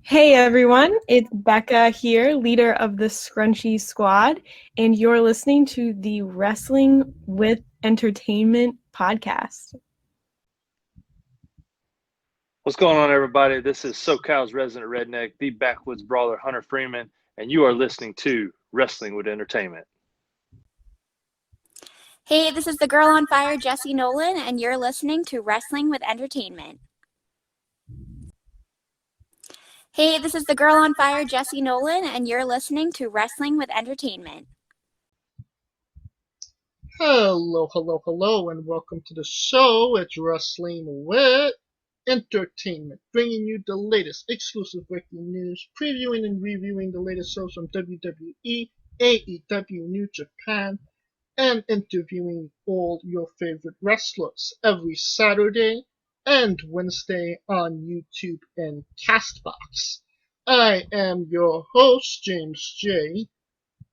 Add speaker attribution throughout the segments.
Speaker 1: Hey everyone, it's Becca here, leader of the Scrunchy Squad, and you're listening to the Wrestling with Entertainment podcast.
Speaker 2: What's going on, everybody? This is SoCal's resident redneck, the backwoods brawler Hunter Freeman, and you are listening to Wrestling with Entertainment.
Speaker 3: Hey, this is the girl on fire, Jessie Nolan, and you're listening to Wrestling with Entertainment. Hey, this is the girl on fire, Jessie Nolan, and you're listening to Wrestling with Entertainment.
Speaker 4: Hello, and welcome to the show. It's Wrestling with Entertainment, bringing you the latest exclusive breaking news, previewing and reviewing the latest shows from WWE, AEW, New Japan, and interviewing all your favorite wrestlers every Saturday and Wednesday on YouTube and Castbox. I am your host, James J.,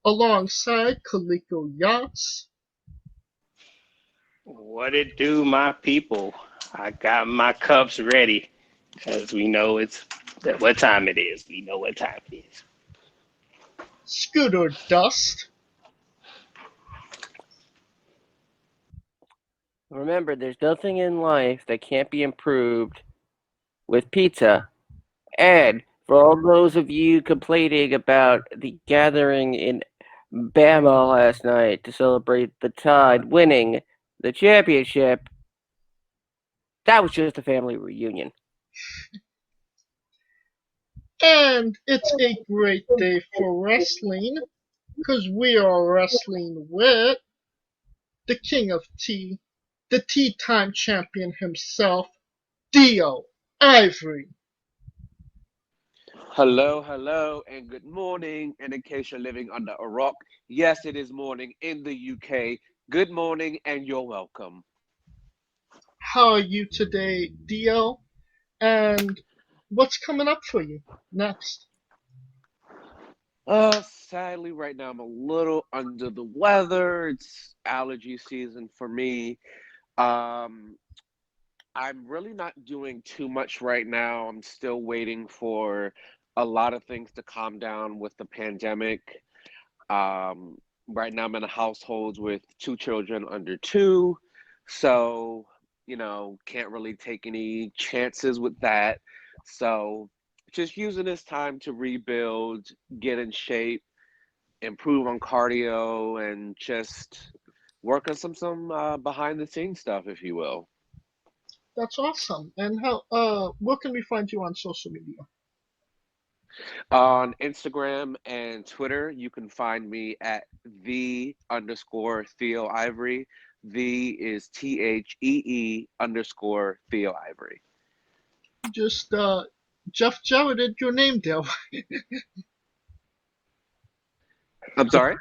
Speaker 4: alongside Kaliko Yachts.
Speaker 5: What it do, my people? I got my cups ready because we know what time it is. We know what time it is.
Speaker 4: Scooter Dust.
Speaker 6: Remember, there's nothing in life that can't be improved with pizza. And for all those of you complaining about the gathering in Bama last night to celebrate the Tide winning the championship, that was just a family reunion.
Speaker 4: And it's a great day for wrestling because we are wrestling with the King of Tea, the Tea Time Champion himself, Theo Ivory.
Speaker 7: Hello, and good morning. And in case you're living under a rock, yes, it is morning in the UK. Good morning, and you're welcome.
Speaker 4: How are you today, Theo? And what's coming up for you next?
Speaker 7: Sadly, right now I'm a little under the weather. It's allergy season for me. I'm really not doing too much right now. I'm still waiting for a lot of things to calm down with the pandemic. Right now I'm in a household with 2 children under 2, so can't really take any chances with that. So just using this time to rebuild, get in shape, improve on cardio, and just work on some behind the scenes stuff, if you will.
Speaker 4: That's awesome. And where can we find you on social media?
Speaker 7: On Instagram and Twitter, you can find me at _Theo Ivory. The is THEE_Theo Ivory.
Speaker 4: Just Jeff Jarretted your name there.
Speaker 7: I'm sorry?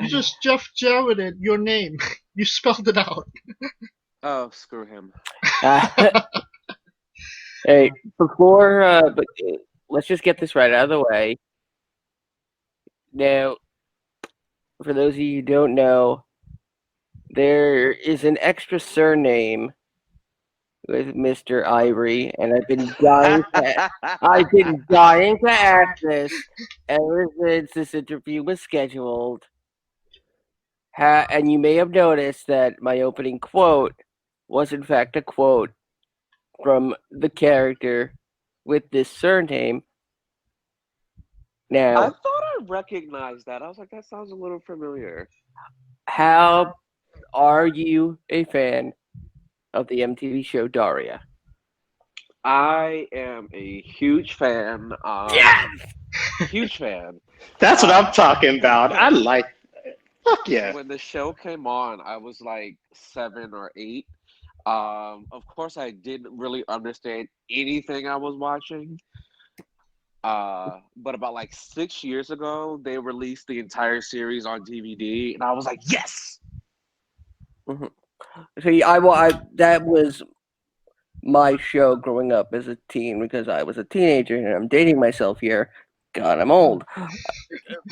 Speaker 4: You just Jeff Jarretted your name. You spelled it out.
Speaker 7: Oh, screw him.
Speaker 6: Hey, but let's just get this right out of the way. Now, for those of you who don't know, there is an extra surname with Mr. Ivory, and I've been dying to ask this ever since this interview was scheduled. And you may have noticed that my opening quote was in fact a quote from the character with this surname. Now,
Speaker 7: I thought I recognized that. I was like, that sounds a little familiar.
Speaker 6: how are you a fan of the MTV show Daria?
Speaker 7: I am a huge fan.
Speaker 6: Yes!
Speaker 7: Huge fan.
Speaker 5: That's what I'm talking about. I like it. Fuck yeah.
Speaker 7: When the show came on, I was like 7 or 8. Of course, I didn't really understand anything I was watching. But about like 6 years ago, they released the entire series on DVD, and I was like, yes!
Speaker 6: Mm-hmm. See, that was my show growing up as a teen because I was a teenager, and I'm dating myself here. God, I'm old.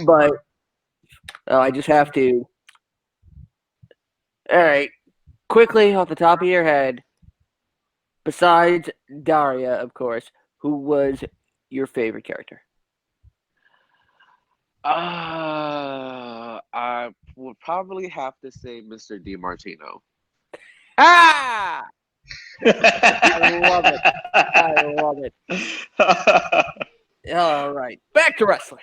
Speaker 6: But I just have to. All right, quickly off the top of your head, besides Daria, of course, who was your favorite character?
Speaker 7: I would probably have to say Mr. DiMartino.
Speaker 6: Ah! I love it. I love it. All right, back to wrestling.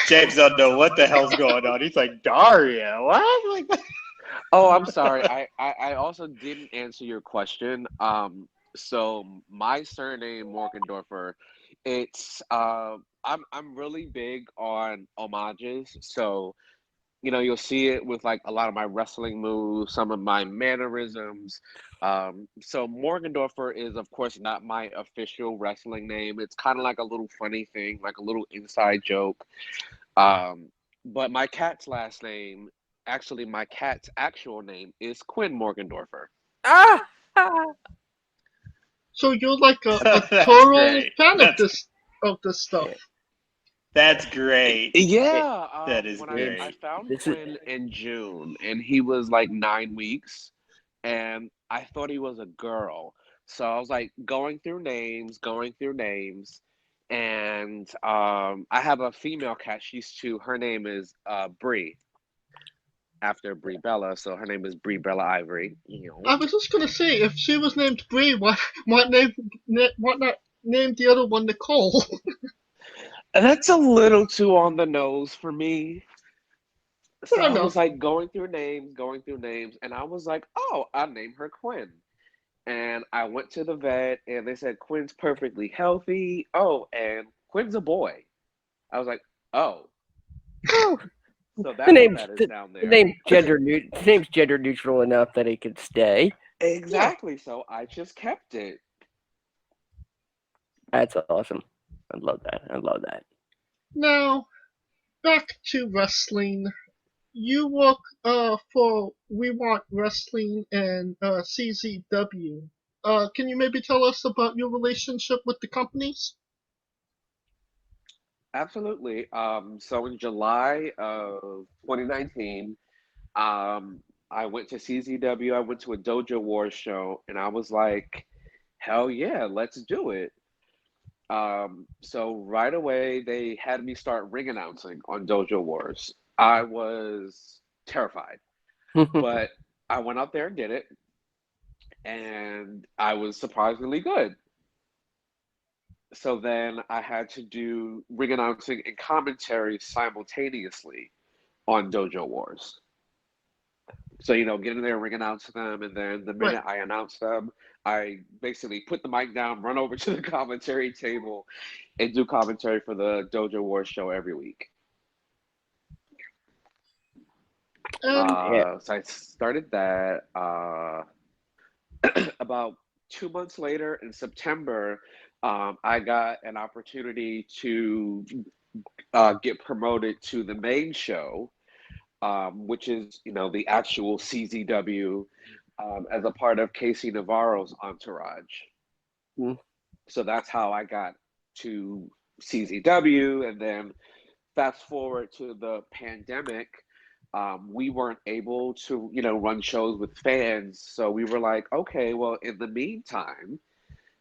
Speaker 8: James don't know what the hell's going on. He's like, Daria, what? Like,
Speaker 7: Oh, I'm sorry. I also didn't answer your question. So my surname Morgendorffer, it's I'm really big on homages. So you'll see it with like a lot of my wrestling moves, some of my mannerisms. So Morgendorffer is, of course, not my official wrestling name. It's kind of like a little funny thing, like a little inside joke. But my cat's last name, actually, my cat's actual name is Quinn Morgendorffer.
Speaker 6: Ah!
Speaker 4: So you're like a
Speaker 8: That's
Speaker 4: total
Speaker 8: great.
Speaker 4: fan
Speaker 8: That's-
Speaker 4: of this stuff.
Speaker 8: That's great.
Speaker 7: Yeah,
Speaker 8: That is
Speaker 7: when
Speaker 8: great.
Speaker 7: I found
Speaker 6: This is-
Speaker 7: Quinn in June, and he was like 9 weeks, and I thought he was a girl. So I was like going through names, and I have a female cat. She's 2. Her name is Bree, after Brie Bella. So her name is Brie Bella Ivory.
Speaker 4: I was just gonna say, if she was named Bree, why not name the other one Nicole?
Speaker 7: That's a little too on the nose for me. So
Speaker 4: Fair
Speaker 7: I
Speaker 4: enough.
Speaker 7: was like going through names, and I was like, oh, I'll name her Quinn. And I went to the vet, and they said Quinn's perfectly healthy. Oh, and Quinn's a boy. I was like, oh.
Speaker 6: Oh,
Speaker 7: So
Speaker 6: the
Speaker 7: that's
Speaker 6: name's
Speaker 7: what that is down
Speaker 6: the
Speaker 7: there.
Speaker 6: name's gender neutral enough that it could stay.
Speaker 7: Exactly. So I just kept it.
Speaker 6: That's awesome. I love that. I love that.
Speaker 4: Now, back to wrestling. You work for We Want Wrestling and CZW. Can you maybe tell us about your relationship with the companies?
Speaker 7: Absolutely. So in July of 2019, I went to CZW. I went to a Dojo Wars show, and I was like, hell yeah, let's do it. So right away, they had me start ring announcing on Dojo Wars. I was terrified, but I went out there and did it, and I was surprisingly good. So then I had to do ring announcing and commentary simultaneously on Dojo Wars. So, get in there, ring announce them, and then the minute I announce them, I basically put the mic down, run over to the commentary table, and do commentary for the Dojo Wars show every week. So I started that about 2 months later in September. I got an opportunity to get promoted to the main show, which is, the actual CZW, as a part of Casey Navarro's entourage. So that's how I got to CZW. And then fast forward to the pandemic, we weren't able to, run shows with fans. So we were like, okay, well, in the meantime,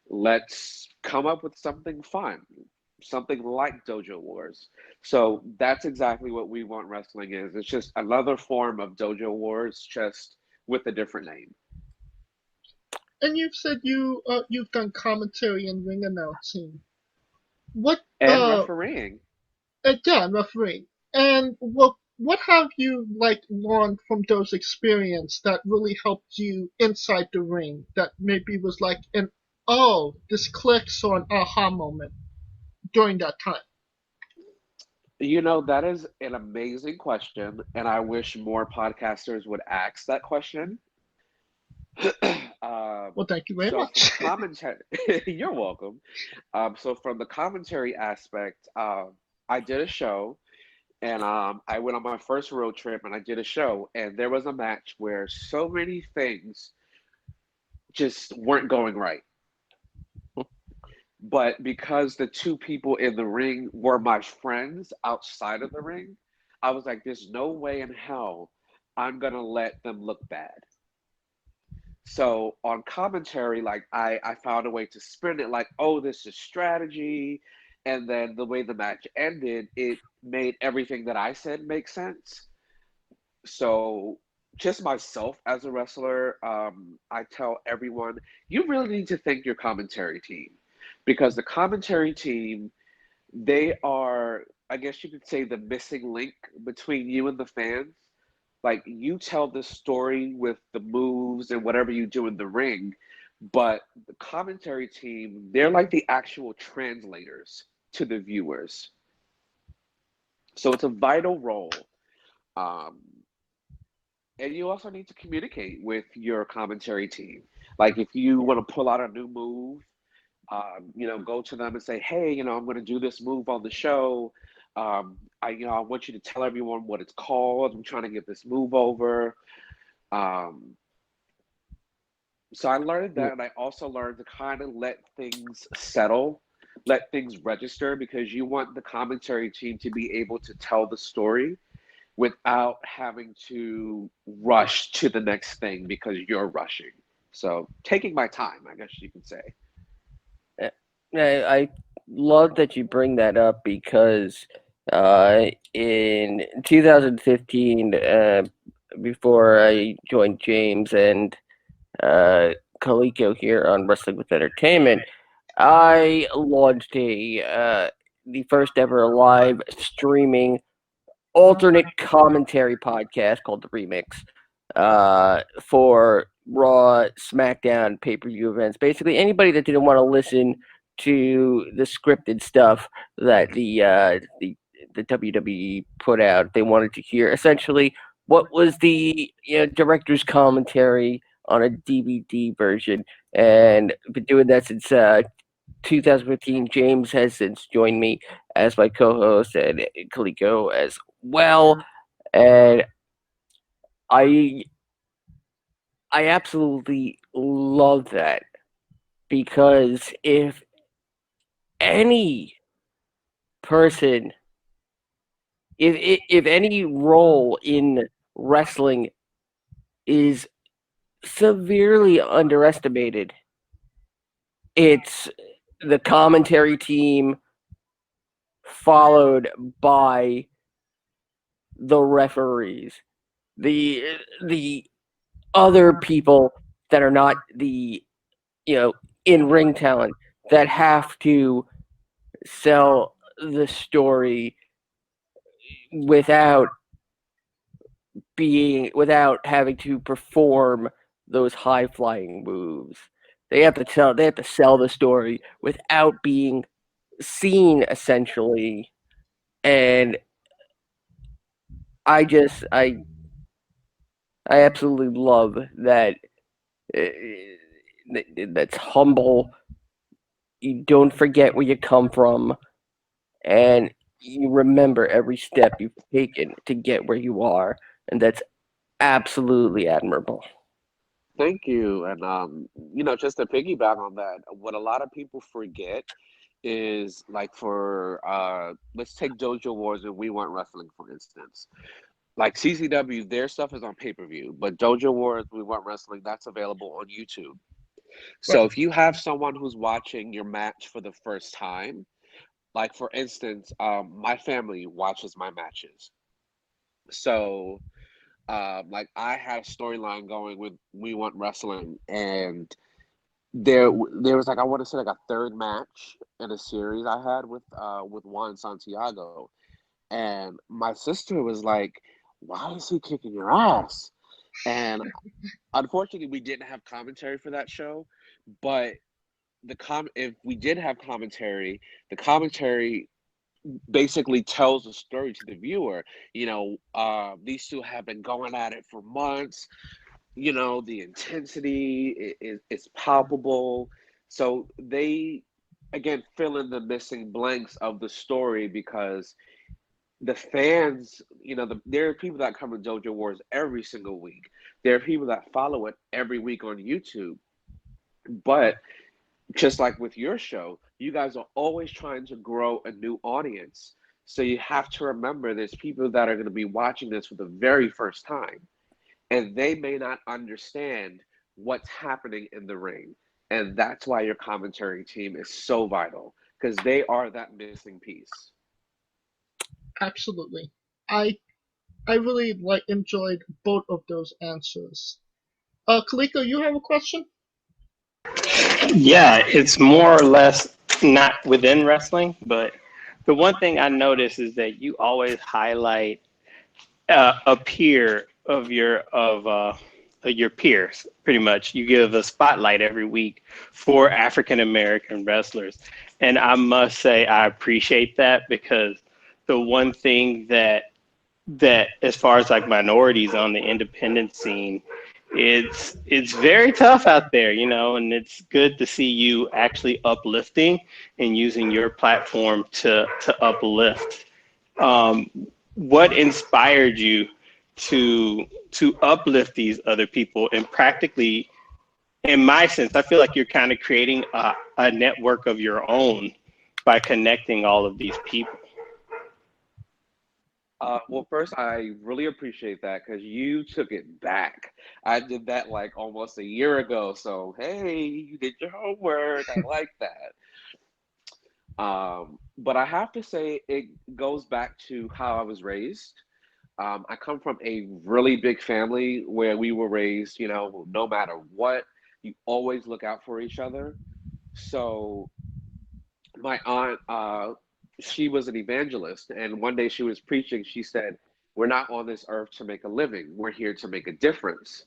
Speaker 7: let's come up with something fun, something like Dojo Wars. So that's exactly what We Want Wrestling is. It's just another form of Dojo Wars, just with a different name.
Speaker 4: And you've said you've done commentary and ring announcing. What
Speaker 7: and refereeing.
Speaker 4: Yeah, and refereeing. And what have you learned from those experiences that really helped you inside the ring? That maybe was like an this clicks or an aha moment during that time.
Speaker 7: That is an amazing question, and I wish more podcasters would ask that question.
Speaker 4: Well, thank you very much.
Speaker 7: From commentary, you're welcome. So from the commentary aspect, I did a show, and I went on my first road trip, and I did a show, and there was a match where so many things just weren't going right. But because the 2 people in the ring were my friends outside of the ring, I was like, there's no way in hell I'm going to let them look bad. So on commentary, I found a way to spin it like, oh, this is strategy. And then the way the match ended, it made everything that I said make sense. So just myself as a wrestler, I tell everyone, you really need to thank your commentary team, because the commentary team, they are, I guess you could say, the missing link between you and the fans. Like, you tell the story with the moves and whatever you do in the ring, but the commentary team, they're like the actual translators to the viewers. So it's a vital role. Um, and you also need to communicate with your commentary team. Like, if you want to pull out a new move, go to them and say, "Hey, I'm going to do this move on the show. I want you to tell everyone what it's called. I'm trying to get this move over." Um, so I learned that, and I also learned to kind of let things settle, let things register, because you want the commentary team to be able to tell the story without having to rush to the next thing because you're rushing. So taking my time, I guess you could say.
Speaker 6: I love that you bring that up because in 2015, before I joined James and Kaliko here on Wrestling with Entertainment, I launched the first ever live streaming alternate commentary podcast called The Remix for Raw, SmackDown, pay-per-view events. Basically, anybody that didn't want to listen to the scripted stuff that the WWE put out, they wanted to hear essentially what was the director's commentary on a DVD version, and been doing that since 2015. James has since joined me as my co-host, and Kaliko as well. And I I absolutely love that, because if any person, if any role in wrestling is severely underestimated, it's the commentary team, followed by the referees, the other people that are not the in ring talent, that have to sell the story without without having to perform those high flying moves. They have to sell the story without being seen, essentially. And I just I absolutely love that. That's humble. You don't forget where you come from, and you remember every step you've taken to get where you are, and that's absolutely admirable.
Speaker 7: Thank you. And just to piggyback on that, what a lot of people forget is, like, for let's take Dojo Wars and We Want Wrestling, for instance. Like, CCW, their stuff is on pay-per-view, but Dojo Wars, We Want Wrestling, that's available on YouTube. So if you have someone who's watching your match for the first time, like, for instance, my family watches my matches. So like, I had a storyline going with We Want Wrestling, and there was, like, I want to say, like, a third match in a series I had with Juan Santiago, and my sister was like, "Why is he kicking your ass?" And unfortunately, we didn't have commentary for that show, but if we did have commentary, the commentary basically tells a story to the viewer. These two have been going at it for months. The intensity is palpable. So they, again, fill in the missing blanks of the story, because the fans, there are people that come to Dojo Wars every single week. There are people that follow it every week on YouTube. But just like with your show, you guys are always trying to grow a new audience. So you have to remember there's people that are going to be watching this for the very first time, and they may not understand what's happening in the ring. And that's why your commentary team is so vital. because they are that missing piece.
Speaker 4: Absolutely. I really enjoyed both of those answers. Kaliko, you have a question?
Speaker 5: Yeah, it's more or less not within wrestling, but the one thing I notice is that you always highlight a peer of your peers. Pretty much, you give a spotlight every week for African American wrestlers, and I must say I appreciate that, because the one thing that as far as like minorities on the independent scene, it's very tough out there, you know, and it's good to see you actually uplifting and using your platform to uplift. um, what inspired you to uplift these other people, and practically, in my sense, I feel like you're kind of creating a network of your own by connecting all of these people.
Speaker 7: Well, first, I really appreciate that because you took it back. I did that like almost a year ago. So, hey, you did your homework. I like that. But I have to say, it goes back to how I was raised. I come from a really big family where we were raised, you know, no matter what, you always look out for each other. So, my aunt, she was an evangelist, and one day she was preaching. She said, "We're not on this earth to make a living. We're here to make a difference."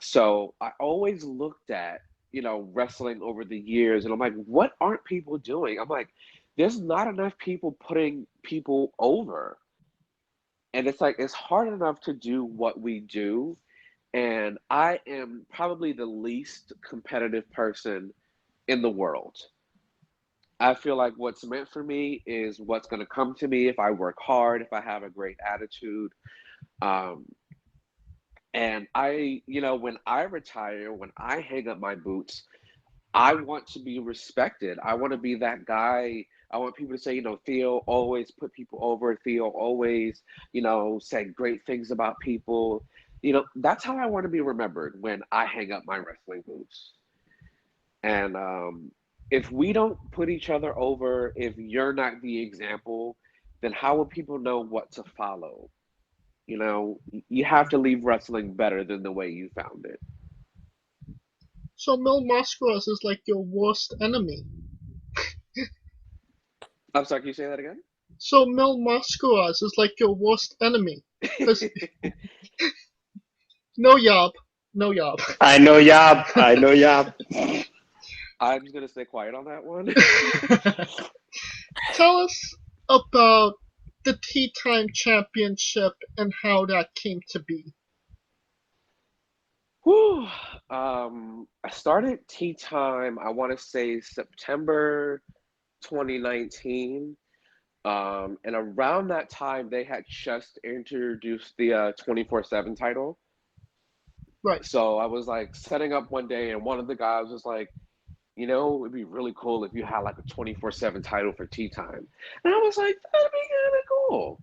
Speaker 7: So I always looked at, you know, wrestling over the years, and I'm like, what aren't people doing? I'm like, there's not enough people putting people over. And it's like, it's hard enough to do what we do. And I am probably the least competitive person in the world. I feel like what's meant for me is what's going to come to me if I work hard, if I have a great attitude. Um, and I, you know, when I retire, when I hang up my boots, I want to be respected. I want to be that guy. I want people to say, you know, Theo always put people over. Theo always, you know, said great things about people. You know, that's how I want to be remembered when I hang up my wrestling boots. And if we don't put each other over, if you're not the example, then how will people know what to follow? You know, you have to leave wrestling better than the way you found it.
Speaker 4: So Mil Mascaras is like your worst enemy.
Speaker 7: I'm sorry, can you say that again?
Speaker 4: So Mil Mascaras is like your worst enemy. 'Cause no yob, no yob.
Speaker 5: I know Yob. I know Yob.
Speaker 7: I'm just gonna stay quiet on that one.
Speaker 4: Tell us about the Tea Time Championship and how that came to be.
Speaker 7: Whew. I started Tea Time, I want to say September 2019. And around that time, they had just introduced the 24/7 title.
Speaker 4: Right.
Speaker 7: So I was like setting up one day, and one of the guys was like, you know, it'd be really cool if you had like a 24/7 title for Tea Time. And I was like, that'd be kind of cool.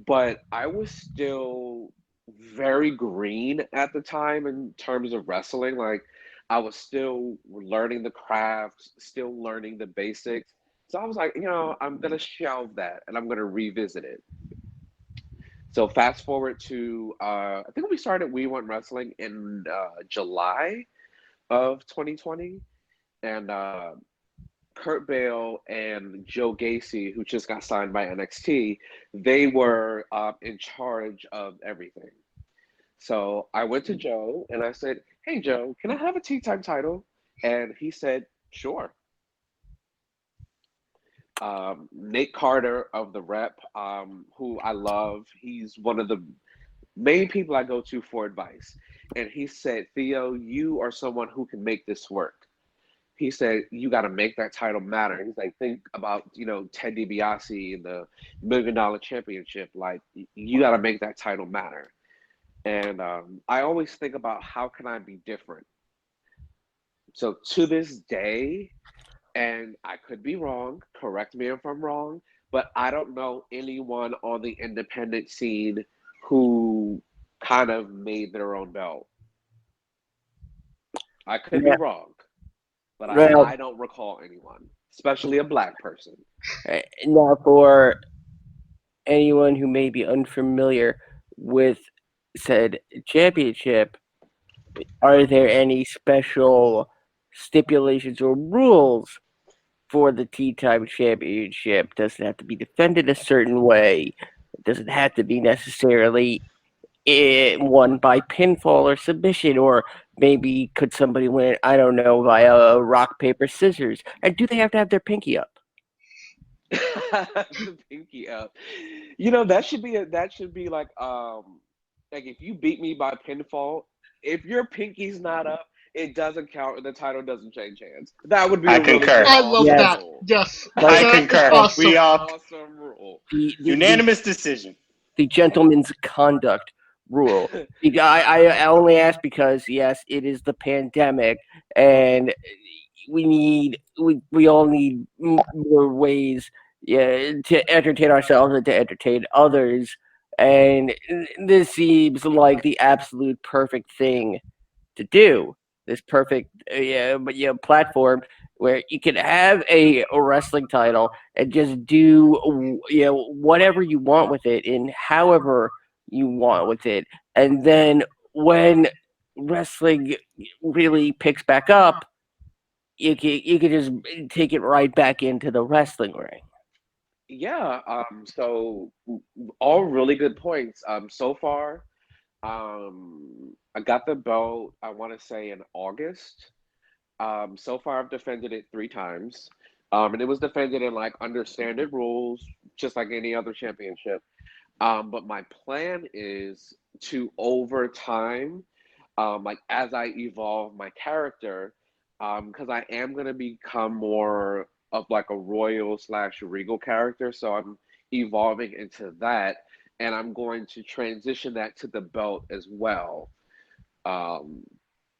Speaker 7: But I was still very green at the time in terms of wrestling. Like, I was still learning the craft, still learning the basics. So I was like, you know, I'm gonna shelve that and I'm gonna revisit it. So fast forward to I think we started We Want Wrestling in July of 2020, and Kurt Bale and Joe Gacy, who just got signed by NXT, they were in charge of everything. So I went to Joe and I said, "Hey Joe, can I have a Tea Time title?" And he said, "Sure." Nate Carter of the Rep, who I love, he's one of the main people I go to for advice. And he said, "Theo, you are someone who can make this work." He said, "You got to make that title matter." He's like, think about, you know, Ted DiBiase and the $1 Million Championship. Like, you got to make that title matter. And I always think about how can I be different. So to this day, and I could be wrong, correct me if I'm wrong, but I don't know anyone on the independent scene who kind of made their own belt. I could be
Speaker 6: Yeah.
Speaker 7: wrong, but
Speaker 6: Well,
Speaker 7: I don't recall anyone. especially a black person.
Speaker 6: Now, for anyone who may be unfamiliar with said championship, are there any special stipulations or rules for the Tea Time Championship? Does it have to be defended a certain way? Does it have to be necessarily won by pinfall or submission? Or maybe could somebody win it, I don't know, via rock, paper, scissors? And do they have to have their pinky up?
Speaker 7: The pinky up. That should be like if you beat me by pinfall, if your pinky's not up, it doesn't count and the title doesn't change hands. That would be
Speaker 8: I
Speaker 7: a really
Speaker 8: concur.
Speaker 7: good,
Speaker 4: I love
Speaker 6: Yes.
Speaker 4: that.
Speaker 7: rule.
Speaker 4: Yes,
Speaker 8: I
Speaker 4: that is
Speaker 8: concur.
Speaker 4: awesome.
Speaker 8: We all
Speaker 7: Awesome rule.
Speaker 6: The
Speaker 8: unanimous decision.
Speaker 6: the gentleman's conduct rule. I only ask because yes, it is the pandemic, and we all need more ways, yeah, to entertain ourselves and to entertain others. And this seems like the absolute perfect thing to do. This perfect platform where you can have a wrestling title and just do whatever you want with it and however you want with it. And then when wrestling really picks back up, you can just take it right back into the wrestling ring.
Speaker 7: Yeah, so all really good points. So far, I got the belt, I want to say in August. So far I've defended it 3 times. And it was defended in like under standard rules, just like any other championship. But my plan is to over time, like as I evolve my character, because I am gonna become more of like a royal slash regal character, so I'm evolving into that, and I'm going to transition that to the belt as well. Um,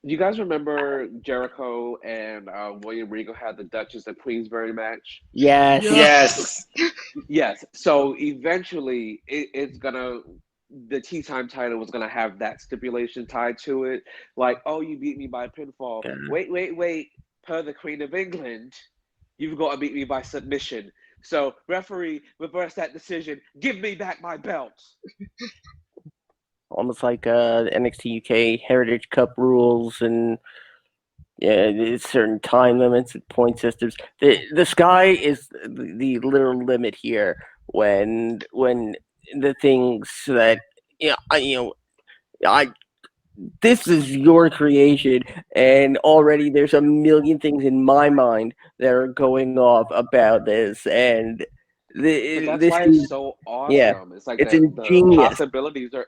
Speaker 7: you guys remember Jericho and William Regal had the Duchess of Queensberry match?
Speaker 6: Yes.
Speaker 4: Yeah.
Speaker 8: Yes.
Speaker 7: Yes. So eventually, the tea time title was gonna have that stipulation tied to it, like, oh, you beat me by pinfall.
Speaker 6: Yeah.
Speaker 7: Wait. Per the Queen of England, you've got to beat me by submission. So referee, reverse that decision. Give me back my belt.
Speaker 6: Almost like NXT UK Heritage Cup rules and there's certain time limits and point systems. The sky is the literal limit here when the things that I this is your creation, and already there's a million things in my mind that are going off about this, and
Speaker 7: But that's
Speaker 6: this
Speaker 7: why it's
Speaker 6: is
Speaker 7: so
Speaker 6: yeah,
Speaker 7: awesome. It's like
Speaker 6: it's
Speaker 7: the
Speaker 6: ingenious.
Speaker 7: possibilities are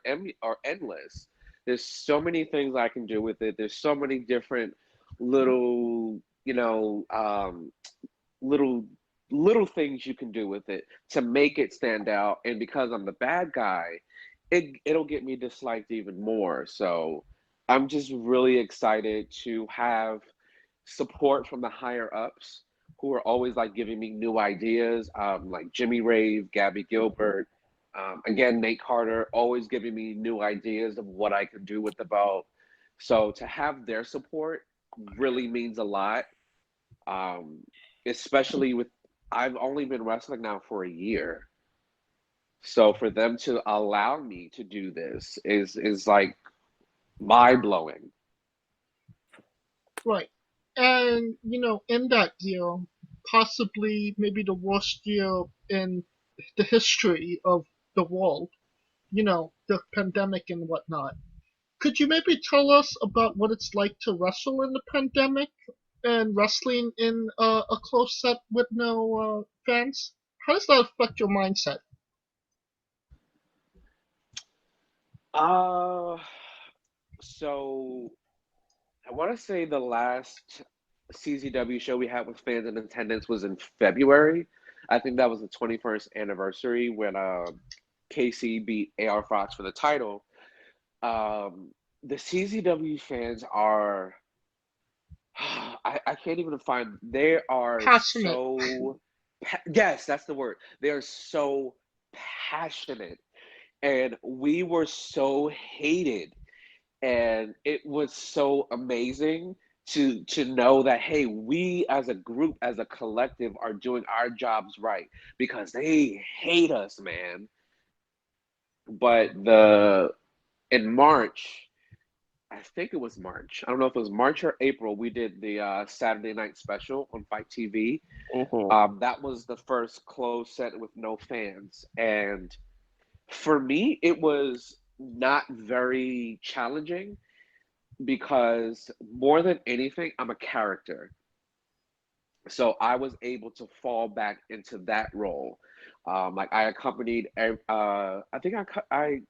Speaker 7: endless. There's so many things I can do with it. There's so many different little, little little things you can do with it to make it stand out. And because I'm the bad guy, it'll get me disliked even more. So I'm just really excited to have support from the higher ups who are always like giving me new ideas, like Jimmy Rave, Gabby Gilbert, again Nate Carter, always giving me new ideas of what I could do with the belt. So to have their support really means a lot, um, especially with I've only been wrestling now for a year. So for them to allow me to do this is like mind blowing.
Speaker 4: Right. And, in that year, possibly maybe the worst year in the history of the world, the pandemic and whatnot. Could you maybe tell us about what it's like to wrestle in the pandemic and wrestling in a closed set with no fans? How does that affect your mindset?
Speaker 7: Uh so I want to say the last CZW show we had with fans in attendance was in February. I think that was the 21st anniversary when KC beat AR Fox for the title. The CZW fans are, I can't even find, they are
Speaker 4: Passionate.
Speaker 7: so, yes, that's the word. They are so passionate. And we were so hated. And it was so amazing to know that, hey, we as a group, as a collective, are doing our jobs right, because they hate us, man. But in March, I think it was March. I don't know if it was March or April. We did the Saturday night special on Fight TV. That was the first closed set with no fans, and for me, it was not very challenging, because more than anything, I'm a character. So I was able to fall back into that role. Like I accompanied, I think I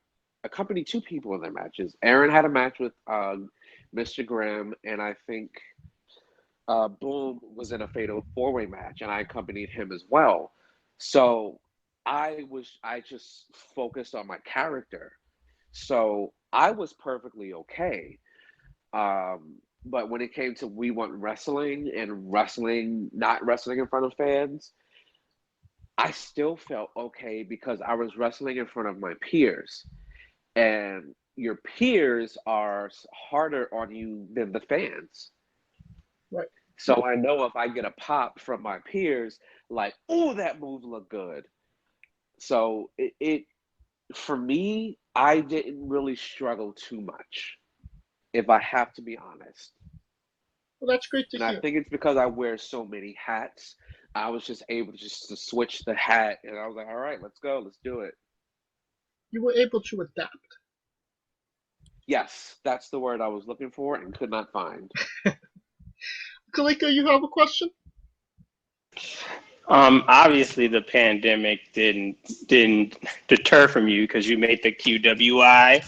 Speaker 7: accompanied two people in their matches. Aaron had a match with Mr. Graham, and I think Boom was in a fatal four-way match, and I accompanied him as well. So I just focused on my character. So I was perfectly okay. But when it came to We Want Wrestling and wrestling, not wrestling in front of fans, I still felt okay, because I was wrestling in front of my peers. And your peers are harder on you than the fans.
Speaker 4: Right.
Speaker 7: So I know if I get a pop from my peers, like, oh, that move looked good. So it for me, I didn't really struggle too much, if I have to be honest.
Speaker 4: Well, that's great to
Speaker 7: And I
Speaker 4: hear.
Speaker 7: think it's because I wear so many hats. I was just able to switch the hat, and I was like, all right, let's go, let's do it.
Speaker 4: You were able to adapt.
Speaker 7: Yes, that's the word I was looking for and could not find.
Speaker 4: Kalika, you have a question?
Speaker 5: Obviously the pandemic didn't deter from you, because you made the QWI.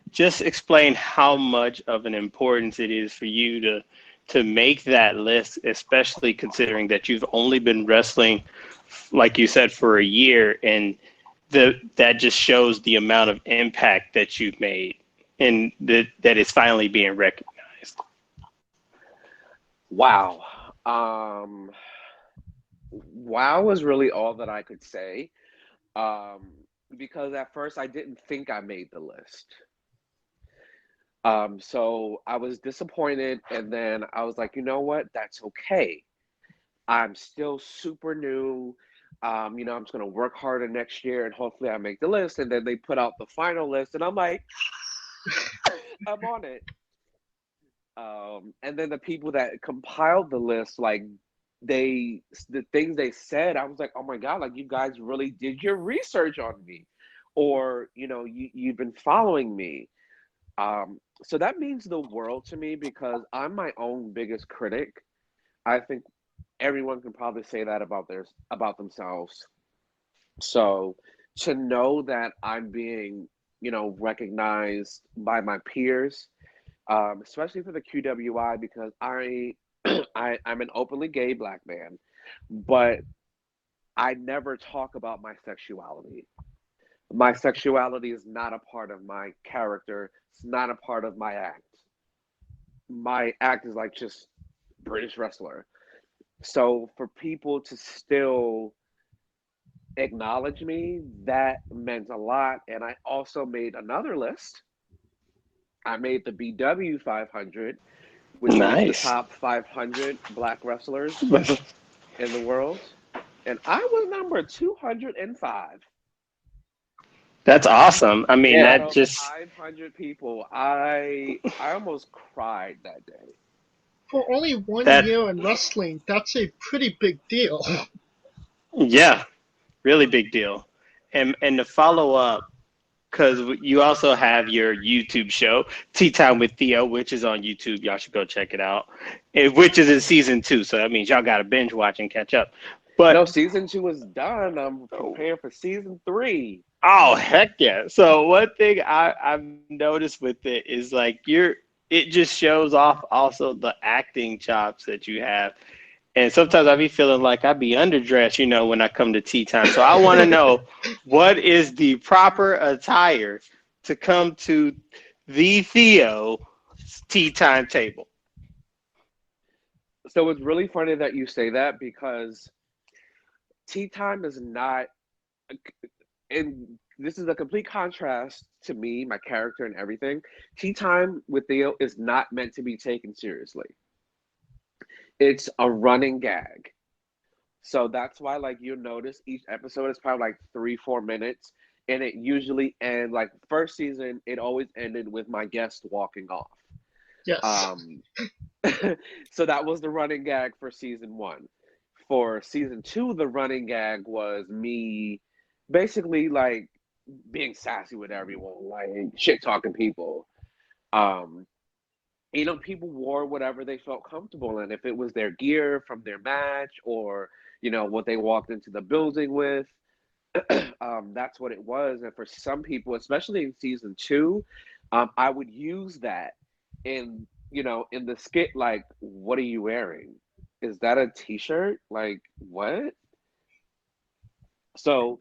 Speaker 5: Just explain how much of an importance it is for you to make that list, especially considering that you've only been wrestling, like you said, for a year, and that just shows the amount of impact that you've made, and that is finally being recognized.
Speaker 7: Wow. Wow was really all that I could say. Because at first I didn't think I made the list. So I was disappointed, and then I was like, you know what? That's okay. I'm still super new. I'm just gonna work harder next year, and hopefully I make the list. And then they put out the final list, and I'm like, I'm on it. And then the people that compiled the list, like the things they said, I was like, oh my God, like you guys really did your research on me, or you've been following me. So that means the world to me, because I'm my own biggest critic. I think everyone can probably say that about themselves. So to know that I'm being, recognized by my peers, especially for the QWI, because I'm an openly gay Black man, but I never talk about my sexuality. My sexuality is not a part of my character. It's not a part of my act. My act is like just British wrestler. So for people to still acknowledge me, that meant a lot. And I also made another list. I made the BW 500, which is the
Speaker 5: Nice.
Speaker 7: top 500 Black wrestlers in the world. And I was number 205.
Speaker 5: That's awesome. I mean,
Speaker 7: Out
Speaker 5: that
Speaker 7: of
Speaker 5: just
Speaker 7: 500 people, I almost cried that day.
Speaker 4: For only one
Speaker 5: that
Speaker 4: year in wrestling, that's a pretty big deal.
Speaker 5: yeah, really big deal. And to follow up, because you also have your YouTube show, Tea Time with Theo, which is on YouTube. Y'all should go check it out. Which is in season 2, so that means y'all got to binge watch and catch up. But
Speaker 7: No, season 2 is done. I'm preparing for season 3.
Speaker 5: oh heck yeah! So one thing I've noticed with it is like it just shows off also the acting chops that you have. And sometimes I be feeling like I be underdressed, when I come to tea time. So I want to know, what is the proper attire to come to the Theo tea time table?
Speaker 7: So it's really funny that you say that, because tea time is not, and this is a complete contrast to me, my character, and everything. Tea Time with Theo is not meant to be taken seriously. It's a running gag. So that's why, like, you'll notice each episode is probably like 3-4 minutes, and it usually ends like first season. It always ended with my guest walking off.
Speaker 4: Yes.
Speaker 7: So that was the running gag for season 1. For season 2, the running gag was me basically like being sassy with everyone, like shit talking people. Um, People wore whatever they felt comfortable in. If it was their gear from their match or, what they walked into the building with, that's what it was. And for some people, especially in season 2, I would use that in, in the skit, like, what are you wearing? Is that a t-shirt? Like, what? So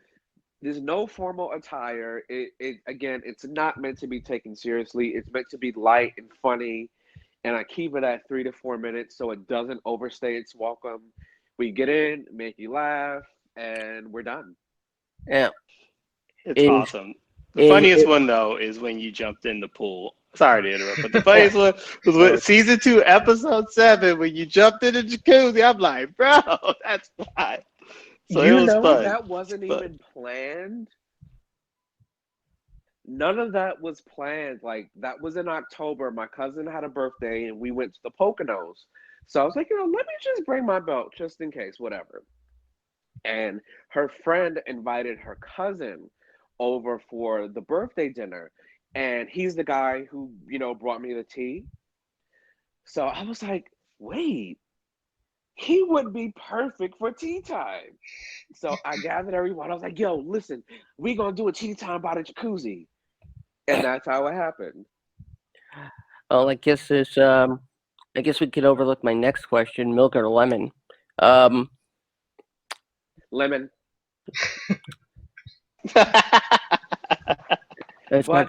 Speaker 7: there's no formal attire. It again, it's not meant to be taken seriously. It's meant to be light and funny. And I keep it at 3 to 4 minutes so it doesn't overstay its welcome. We get in, make you laugh, and we're done.
Speaker 6: Yeah.
Speaker 8: It's
Speaker 6: Is-
Speaker 8: awesome. The funniest one though is when you jumped in the pool. Sorry to interrupt, but the funniest one was with season 2, episode 7, when you jumped in the jacuzzi. I'm like, bro, that's fine. So it was fun.
Speaker 7: That wasn't even planned. None of that was planned. Like, that was in October. My cousin had a birthday, and we went to the Poconos. So I was like, let me just bring my belt just in case, whatever. And her friend invited her cousin over for the birthday dinner. And he's the guy who, brought me the tea. So I was like, wait, he would be perfect for tea time. So I gathered everyone. I was like, yo, listen, we going to do a tea time by the jacuzzi. And that's how it happened.
Speaker 6: Well, I guess we could overlook my next question: milk or lemon?
Speaker 7: Lemon.
Speaker 6: But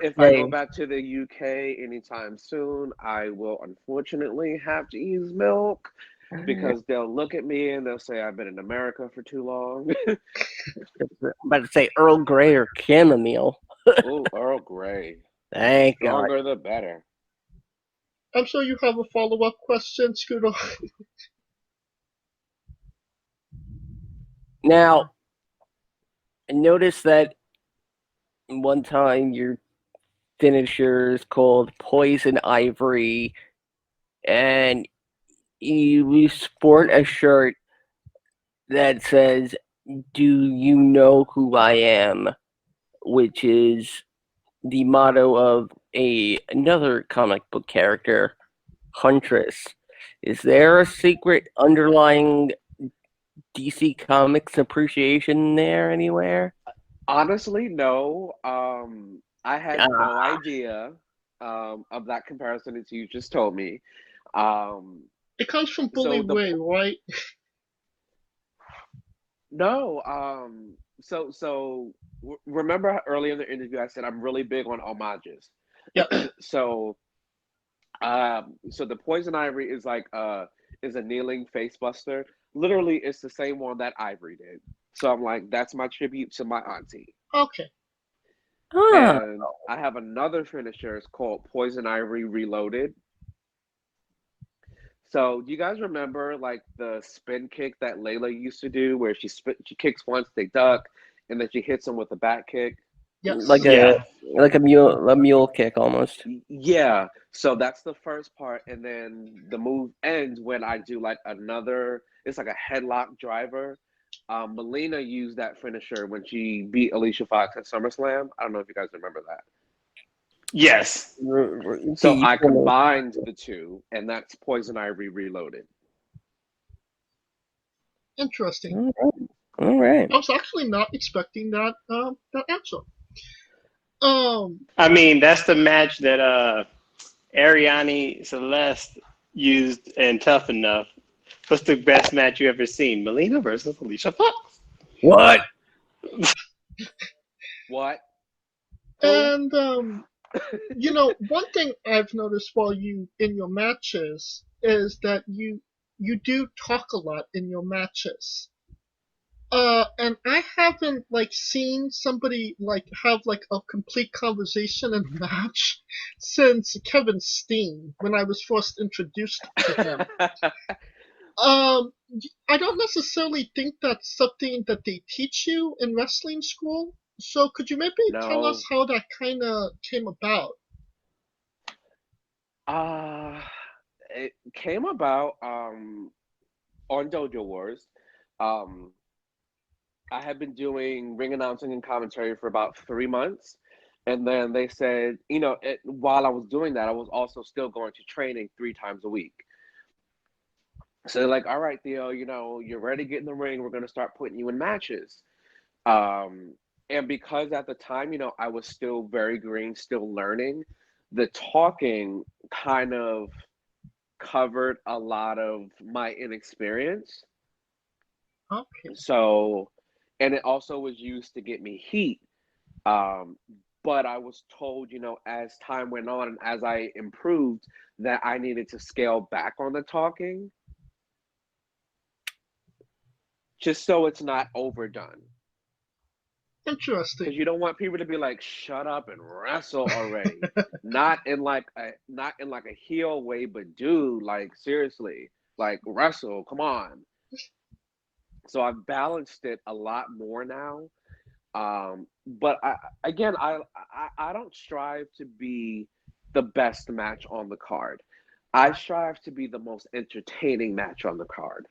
Speaker 7: if I go back to the UK anytime soon, I will unfortunately have to use milk because they'll look at me and they'll say I've been in America for too long.
Speaker 6: I'm about to say Earl Grey or chamomile.
Speaker 7: Oh, Earl Grey.
Speaker 6: Thank God.
Speaker 7: Stronger the better.
Speaker 4: I'm sure you have a follow-up question, Scooter.
Speaker 6: Now, I noticed that one time your finisher is called Poison Ivory, and you sport a shirt that says, "Do you know who I am?" which is the motto of another comic book character, Huntress. Is there a secret underlying DC Comics appreciation there anywhere?
Speaker 7: Honestly, no. I had no idea of that comparison that you just told me.
Speaker 4: It comes from Bully Ray, right?
Speaker 7: No. So remember earlier in the interview I said I'm really big on homages.
Speaker 4: Yeah.
Speaker 7: So the Poison Ivory is like is a kneeling face buster. Literally, it's the same one that Ivory did. So I'm like, that's my tribute to my auntie.
Speaker 4: Okay.
Speaker 7: And I have another finisher. It's called Poison Ivory Reloaded. So do you guys remember like the spin kick that Layla used to do, where she kicks once, they duck, and then she hits them with a back kick?
Speaker 4: Yes.
Speaker 6: Like a mule kick almost.
Speaker 7: Yeah. So that's the first part, and then the move ends when I do like another. It's like a headlock driver. Melina used that finisher when she beat Alicia Fox at SummerSlam. I don't know if you guys remember that.
Speaker 8: Yes.
Speaker 7: So I combined the two, and that's Poison Ivory Reloaded.
Speaker 4: Interesting.
Speaker 6: All right.
Speaker 4: I was actually not expecting that answer.
Speaker 8: I mean, that's the match that Ariane Celeste used in Tough Enough. What's the best match you ever seen? Melina versus Alicia Fox.
Speaker 6: What?
Speaker 7: What?
Speaker 4: And one thing I've noticed while you in your matches is that you do talk a lot in your matches. And I haven't like seen somebody like have like a complete conversation and match since Kevin Steen when I was first introduced to him. I don't necessarily think that's something that they teach you in wrestling school. So could you maybe tell us
Speaker 7: No.
Speaker 4: how that kind of came about?
Speaker 7: It came about on Dojo Wars. Um, I had been doing ring announcing and commentary for about 3 months. And then they said, while I was doing that, I was also still going to training 3 times a week. So they're like, all right, Theo, you're ready to get in the ring. We're going to start putting you in matches. And because at the time, I was still very green, still learning, the talking kind of covered a lot of my inexperience.
Speaker 4: Okay.
Speaker 7: So, and it also was used to get me heat. But I was told, as time went on and as I improved, that I needed to scale back on the talking just so it's not overdone.
Speaker 4: Interesting.
Speaker 7: Because you don't want people to be like, "Shut up and wrestle already." not in like a heel way, but dude, like seriously, like wrestle, come on. So I've balanced it a lot more now. But I don't strive to be the best match on the card. I strive to be the most entertaining match on the card.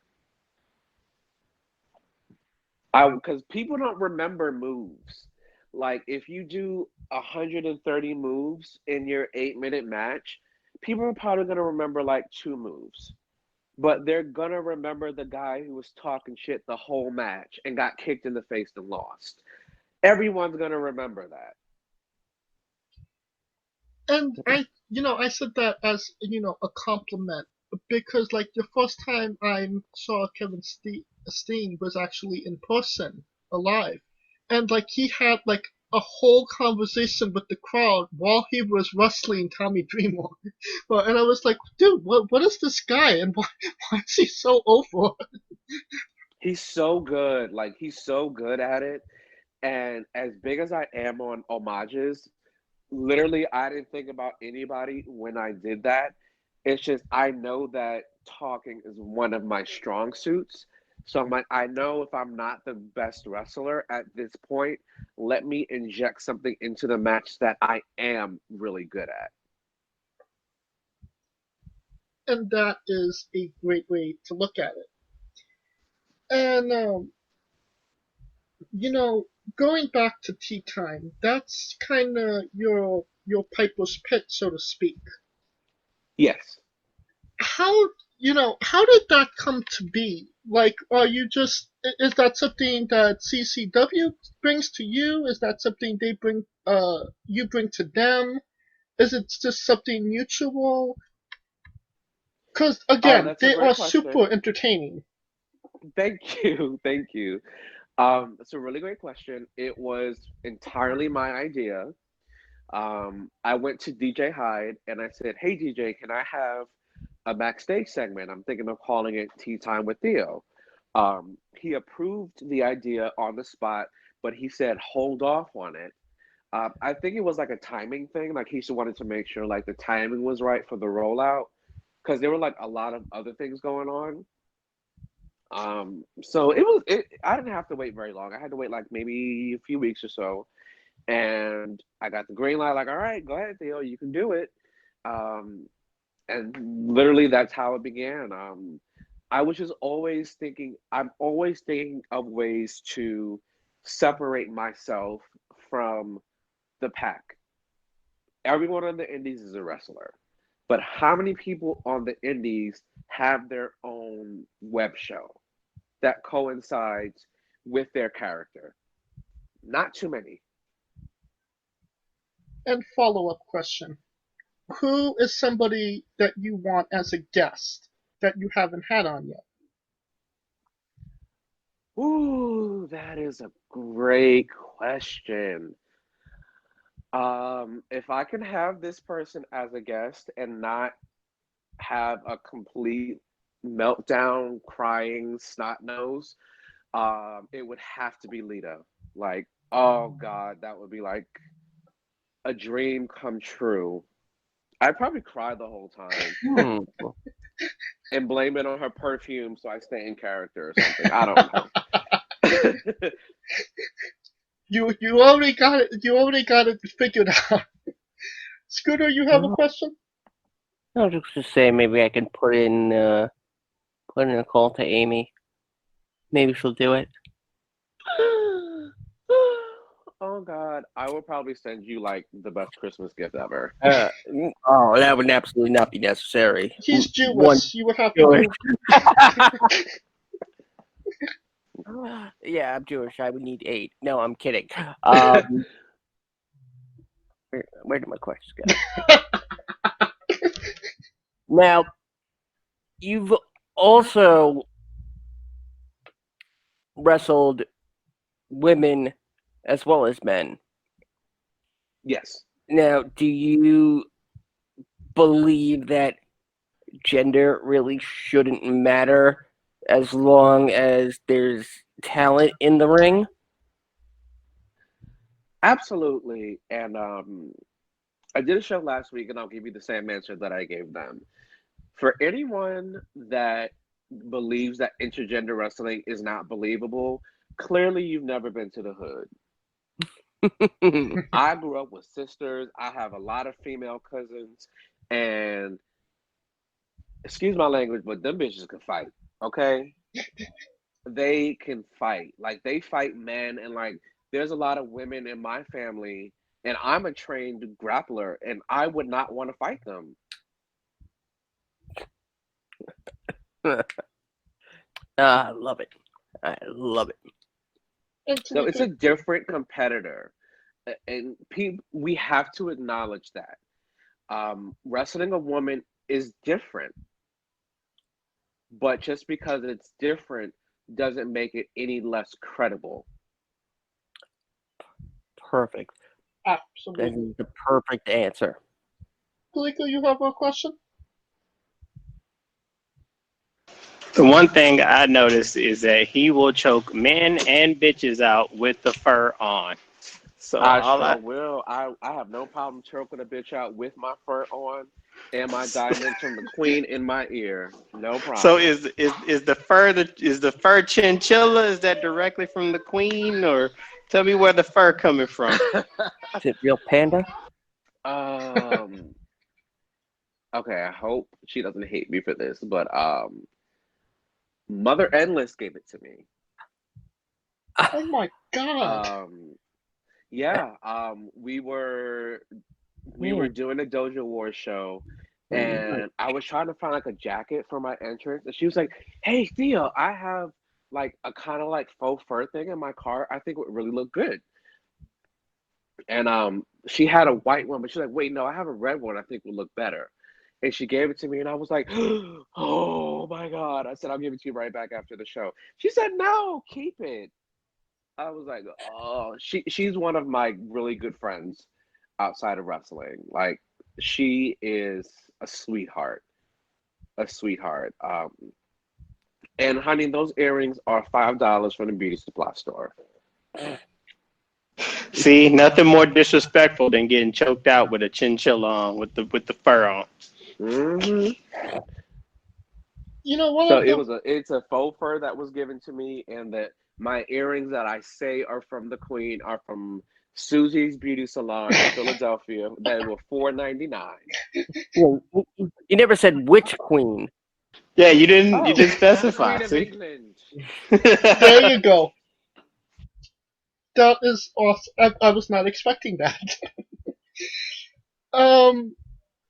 Speaker 7: Because people don't remember moves. Like if you do 130 moves in your 8-minute match, people are probably gonna remember like 2 moves. But they're gonna remember the guy who was talking shit the whole match and got kicked in the face and lost. Everyone's gonna remember that.
Speaker 4: And I said that as, a compliment because like the first time I saw Kevin Steen was actually in person, alive. And like he had like a whole conversation with the crowd while he was wrestling Tommy Dreamer. And I was like, dude, what is this guy and why is he so over?
Speaker 7: He's so good. Like he's so good at it. And as big as I am on homages, literally I didn't think about anybody when I did that. It's just I know that talking is one of my strong suits. So I'm like, I know if I'm not the best wrestler at this point, let me inject something into the match that I am really good at.
Speaker 4: And that is a great way to look at it. And going back to tea time, that's kind of your Piper's pit, so to speak.
Speaker 7: Yes.
Speaker 4: How did that come to be? Like, is that something that CCW brings to you? Is that something you bring to them? Is it just something mutual? Because again,
Speaker 7: That's a
Speaker 4: they
Speaker 7: great
Speaker 4: are
Speaker 7: question.
Speaker 4: super entertaining.
Speaker 7: Thank you. Thank you. It's a really great question. It was entirely my idea. I went to DJ Hyde and I said, "Hey DJ, can I have a backstage segment? I'm thinking of calling it Tea Time with Theo." He approved the idea on the spot, but he said hold off on it. I think it was like a timing thing. Like he just wanted to make sure like the timing was right for the rollout because there were like a lot of other things going on. So I didn't have to wait very long. I had to wait like maybe a few weeks or so. And I got the green light, like, all right, go ahead, Theo, you can do it. And literally that's how it began. I'm always thinking of ways to separate myself from the pack. Everyone on the indies is a wrestler. But how many people on the indies have their own web show that coincides with their character? Not too many.
Speaker 4: And follow-up question. Who is somebody that you want as a guest that you haven't had on yet?
Speaker 7: Ooh, that is a great question. If I can have this person as a guest and not have a complete meltdown, crying snot nose, it would have to be Lita. Like, oh God, that would be like a dream come true. I'd probably cry the whole time and blame it on her perfume so I stay in character or something. I don't know.
Speaker 4: You already got it. You already got it figured out. Scooter, you have a question?
Speaker 6: I was just say maybe I can put in a call to Amy. Maybe she'll do it.
Speaker 7: Oh God, I will probably send you like the best Christmas gift ever.
Speaker 6: Oh, that would absolutely not be necessary.
Speaker 4: He's Jewish.
Speaker 6: One
Speaker 4: You would have
Speaker 6: Jewish.
Speaker 4: to.
Speaker 6: Yeah, I'm Jewish. I would need 8. No, I'm kidding. Where did my questions go? Now, you've also wrestled women as well as men.
Speaker 7: Yes.
Speaker 6: Now, do you believe that gender really shouldn't matter as long as there's talent in the ring?
Speaker 7: Absolutely. And I did a show last week, and I'll give you the same answer that I gave them. For anyone that believes that intergender wrestling is not believable, clearly you've never been to the hood. I grew up with sisters. I have a lot of female cousins, and excuse my language, but them bitches can fight, okay? They can fight. Like, they fight men, and like, there's a lot of women in my family, and I'm a trained grappler, and I would not want to fight them.
Speaker 6: I love it. I love it.
Speaker 7: So it's a different competitor, and we have to acknowledge that. Wrestling a woman is different, but just because it's different doesn't make it any less credible.
Speaker 6: Perfect.
Speaker 4: Absolutely.
Speaker 6: That is the perfect answer.
Speaker 4: Kaliko, you have a question?
Speaker 8: The one thing I noticed is that he will choke men and bitches out with the fur on. So
Speaker 7: I will. I have no problem choking a bitch out with my fur on and my diamonds from the queen in my ear. No problem.
Speaker 8: So is the fur chinchilla? Is that directly from the queen, or tell me where the fur coming from?
Speaker 6: Is it real panda?
Speaker 7: Okay, I hope she doesn't hate me for this, but Mother Endless gave it to me.
Speaker 4: Oh my God.
Speaker 7: Yeah, we were doing a Dojo Wars show, and I was trying to find like a jacket for my entrance, and she was like, "Hey, Theo, I have like a kind of like faux fur thing in my car. I think it would really look good." And she had a white one, but she's like, "Wait, no, I have a red one. I think would look better." And she gave it to me, and I was like, "Oh my God!" I said, "I'll give it to you right back after the show." She said, "No, keep it." I was like, "Oh, she's one of my really good friends outside of wrestling. Like, she is a sweetheart, a sweetheart." And honey, those earrings are $5 from the beauty supply store.
Speaker 8: See, nothing more disrespectful than getting choked out with a chinchilla on with the fur on.
Speaker 7: Mm-hmm.
Speaker 4: You know what?
Speaker 7: So it's a faux fur that was given to me, and that my earrings that I say are from the queen are from Susie's Beauty Salon in Philadelphia. That were $4.99.
Speaker 6: You never said which queen.
Speaker 8: Yeah, you didn't specify.
Speaker 7: The Queen of England.
Speaker 4: There you go. That is awesome. I was not expecting that.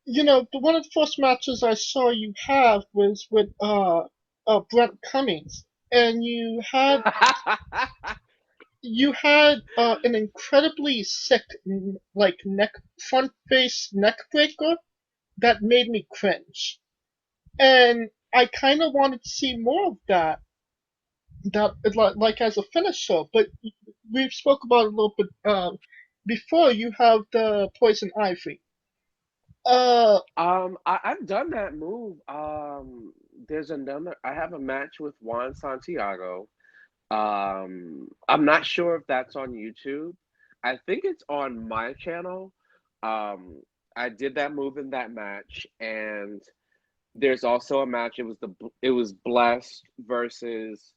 Speaker 4: You know, one of the first matches I saw you have was with Brent Cummings, and you had an incredibly sick like front face neck breaker that made me cringe, and I kind of wanted to see more of that like as a finisher. But we spoke about it a little bit before. You have the Poison Ivy.
Speaker 7: I've done that move. There's another. I have a match with Juan Santiago. I'm not sure if that's on YouTube. I think it's on my channel. Um, I did that move in that match, and there's also a match. It was Blessed versus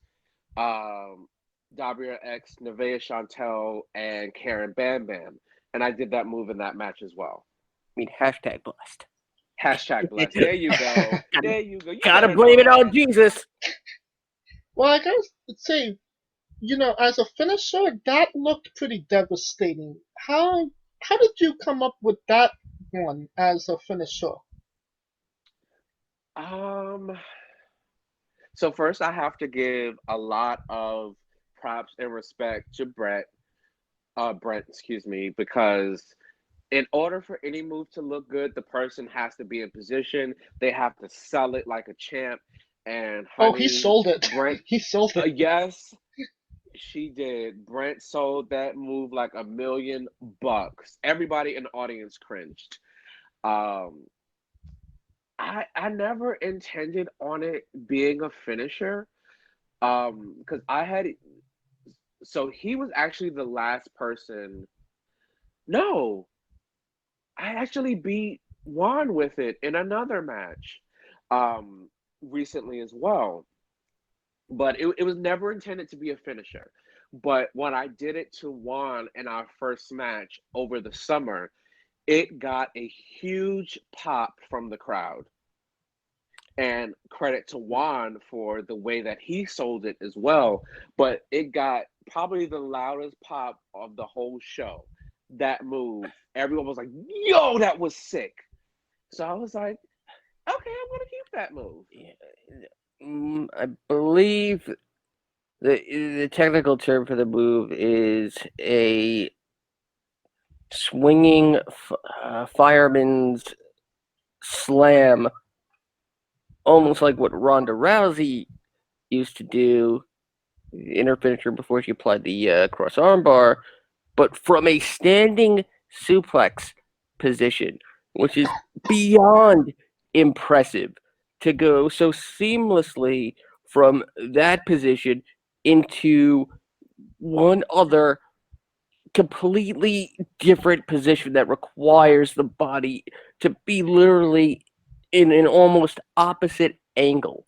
Speaker 7: um, Dabria X, Nevaeh Chantel, and Karen Bam Bam, and I did that move in that match as well.
Speaker 6: I mean, hashtag blessed.
Speaker 7: Hashtag Blessed. There you go. There you go. You
Speaker 6: Gotta
Speaker 7: better
Speaker 6: blame
Speaker 7: know
Speaker 6: it on
Speaker 7: that.
Speaker 6: Jesus.
Speaker 4: Well, I gotta say, as a finisher, that looked pretty devastating. How did you come up with that one as a finisher?
Speaker 7: Um, so first I have to give a lot of props and respect to Brent, excuse me, because in order for any move to look good, the person has to be in position. They have to sell it like a champ. And
Speaker 4: Oh, he
Speaker 7: honey,
Speaker 4: sold it.
Speaker 7: Brent,
Speaker 4: He sold it.
Speaker 7: yes, she did. Brent sold that move like $1,000,000. Everybody in the audience cringed. Um, I never intended on it being a finisher. Because I had so he was actually the last person. No, I actually beat Juan with it in another match, recently as well. But it was never intended to be a finisher. But when I did it to Juan in our first match over the summer, it got a huge pop from the crowd. And credit to Juan for the way that he sold it as well. But it got probably the loudest pop of the whole show. That move, everyone was like, yo, that was sick. So I was like, okay, I'm going to keep that move.
Speaker 6: I believe the technical term for the move is a swinging fireman's slam, almost like what Ronda Rousey used to do in her finisher before she applied the cross armbar, but from a standing suplex position, which is beyond impressive to go so seamlessly from that position into one other completely different position that requires the body to be literally in an almost opposite angle.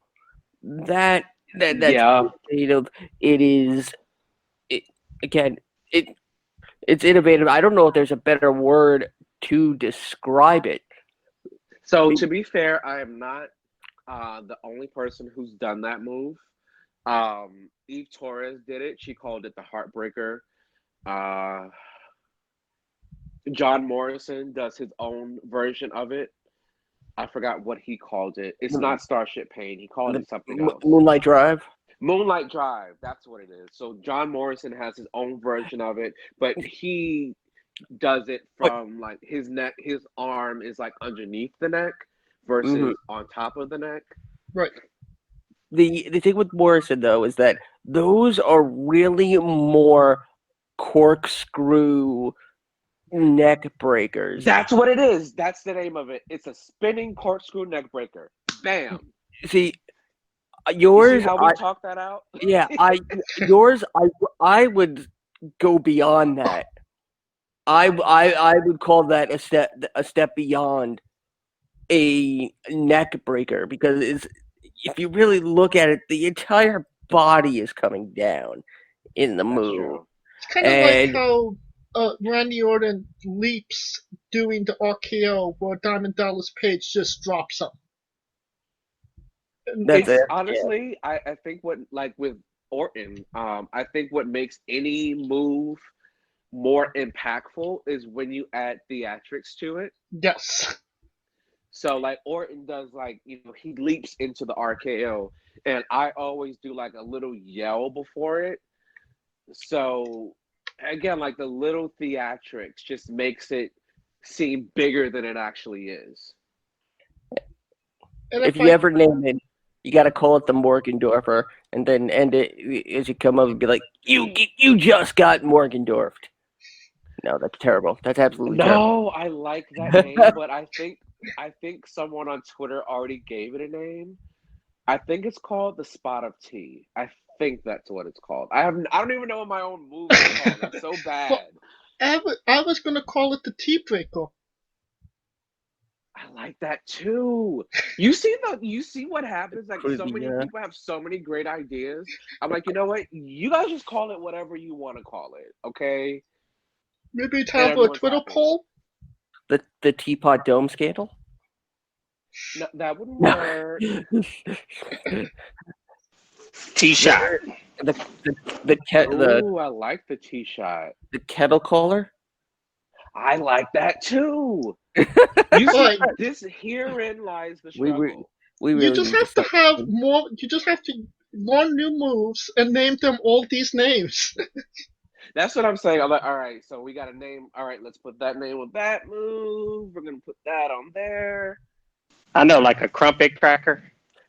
Speaker 6: That's
Speaker 7: Yeah.
Speaker 6: it is again it's innovative. I don't know if there's a better word to describe it.
Speaker 7: So to be fair, I am not the only person who's done that move. Eve Torres did it. She called it the Heartbreaker. John Morrison does his own version of it. I forgot what he called it. It's not Starship Pain. He called it something else.
Speaker 6: Moonlight Drive.
Speaker 7: Moonlight Drive. That's what it is. So John Morrison has his own version of it, but he does it from like his neck. His arm is like underneath the neck versus on top of the neck.
Speaker 4: Right.
Speaker 6: The thing with Morrison though is that those are really more corkscrew neck breakers.
Speaker 7: That's what it is. That's the name of it. It's a spinning corkscrew neck breaker. Bam.
Speaker 6: See, yours.
Speaker 7: You see how we talk that out?
Speaker 6: Yeah, I would go beyond that. I would call that a step beyond a neck breaker, because if you really look at it, the entire body is coming down in the move.
Speaker 7: True.
Speaker 4: It's kind of like how Randy Orton leaps doing the RKO where Diamond Dallas Page just drops him.
Speaker 7: Honestly, I think what, like with Orton, I think what makes any move more impactful is when you add theatrics to it.
Speaker 4: Yes.
Speaker 7: So like Orton does, like, he leaps into the RKO, and I always do like a little yell before it. So again, like the little theatrics just makes it seem bigger than it actually is.
Speaker 6: And if you ever name it, you got to call it the Morgendorffer, and then end it as you come up and be like, "You just got Morgendorfed." No, that's terrible. That's absolutely terrible.
Speaker 7: No, I like that name, but I think someone on Twitter already gave it a name. I think it's called the Spot of Tea. I think that's what it's called. I don't even know what my own movie is called. It's so bad.
Speaker 4: I was gonna call it the tea breaker.
Speaker 7: I like that too. You see what happens? Like so many people have so many great ideas. I'm like, you know what? You guys just call it whatever you want to call it, okay?
Speaker 4: Maybe time for a Twitter poll.
Speaker 6: The Teapot Dome scandal.
Speaker 7: No, that wouldn't work.
Speaker 8: T-shot.
Speaker 7: Ooh, I like the T-shot.
Speaker 6: The kettle caller.
Speaker 7: I like that too. You see, this herein lies the struggle.
Speaker 4: You just have to have more. You just have to learn new moves and name them all these names.
Speaker 7: That's what I'm saying. I'm like, all right, so we got a name. All right, let's put that name with that move. We're gonna put that on there.
Speaker 8: I know, like a crumpet cracker.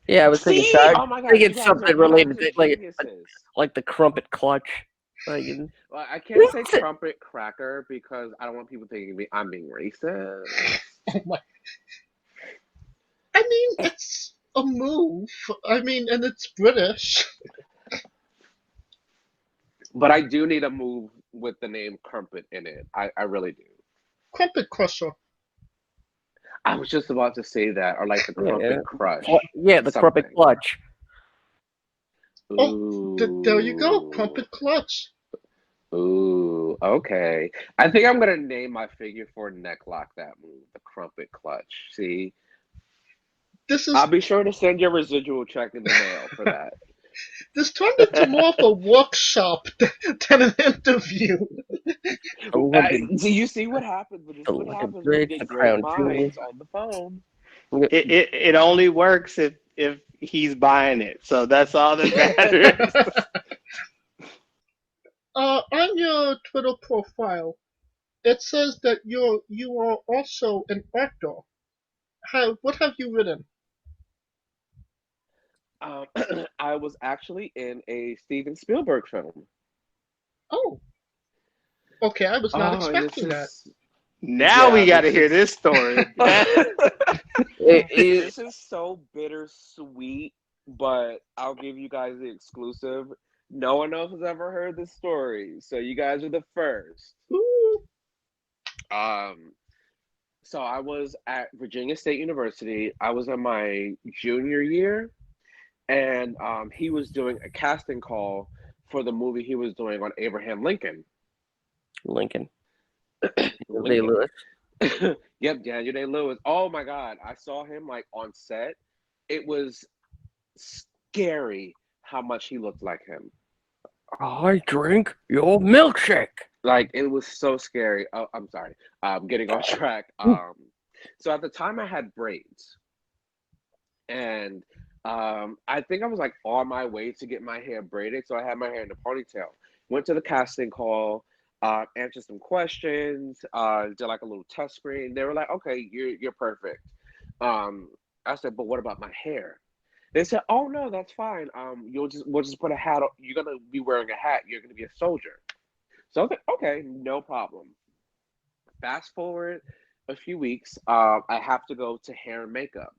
Speaker 6: Yeah, I was thinking.
Speaker 7: Oh my God,
Speaker 6: it's something related to like the crumpet clutch.
Speaker 7: Well, I can't say crumpet cracker because I don't want people thinking I'm being racist.
Speaker 4: Oh my! I mean, it's a move. I mean, and it's British.
Speaker 7: But I do need a move with the name Crumpet in it. I really do.
Speaker 4: Crumpet Crusher.
Speaker 7: I was just about to say that, or like the Crumpet Crush.
Speaker 6: Yeah, the Crumpet Clutch.
Speaker 4: Oh, there you go, Crumpet Clutch.
Speaker 7: Ooh, okay. I think I'm gonna name my figure 4 neck lock that move, the Crumpet Clutch. See, I'll be sure to send your residual check in the mail for that.
Speaker 4: This turned into more of a workshop than an interview.
Speaker 7: Do you see what happens? This is what happens when you get great minds on the phone.
Speaker 8: It only works if he's buying it. So that's all that matters.
Speaker 4: On your Twitter profile, it says that you are also an actor. What have you written?
Speaker 7: I was actually in a Steven Spielberg film.
Speaker 4: Oh. Okay, I was not expecting that.
Speaker 8: Now we got to hear this story.
Speaker 7: This is so bittersweet, but I'll give you guys the exclusive. No one else has ever heard this story, so you guys are the first.
Speaker 4: Ooh.
Speaker 7: So I was at Virginia State University. I was in my junior year, and he was doing a casting call for the movie he was doing on Abraham Lincoln.
Speaker 6: Lincoln. Day-Lewis.
Speaker 7: Yep, Daniel Day-Lewis. Oh my God, I saw him like on set. It was scary how much he looked like him.
Speaker 6: I drink your milkshake.
Speaker 7: Like, it was so scary. Oh, I'm sorry. Getting off track. So at the time I had braids. And I think I was like on my way to get my hair braided. So I had my hair in a ponytail. Went to the casting call, answered some questions, did like a little test screen. They were like, okay, you're perfect. I said, but what about my hair? They said, oh no, that's fine. We'll just put a hat on. You're gonna be wearing a hat. You're gonna be a soldier. So I was like, okay, no problem. Fast forward a few weeks, I have to go to hair and makeup.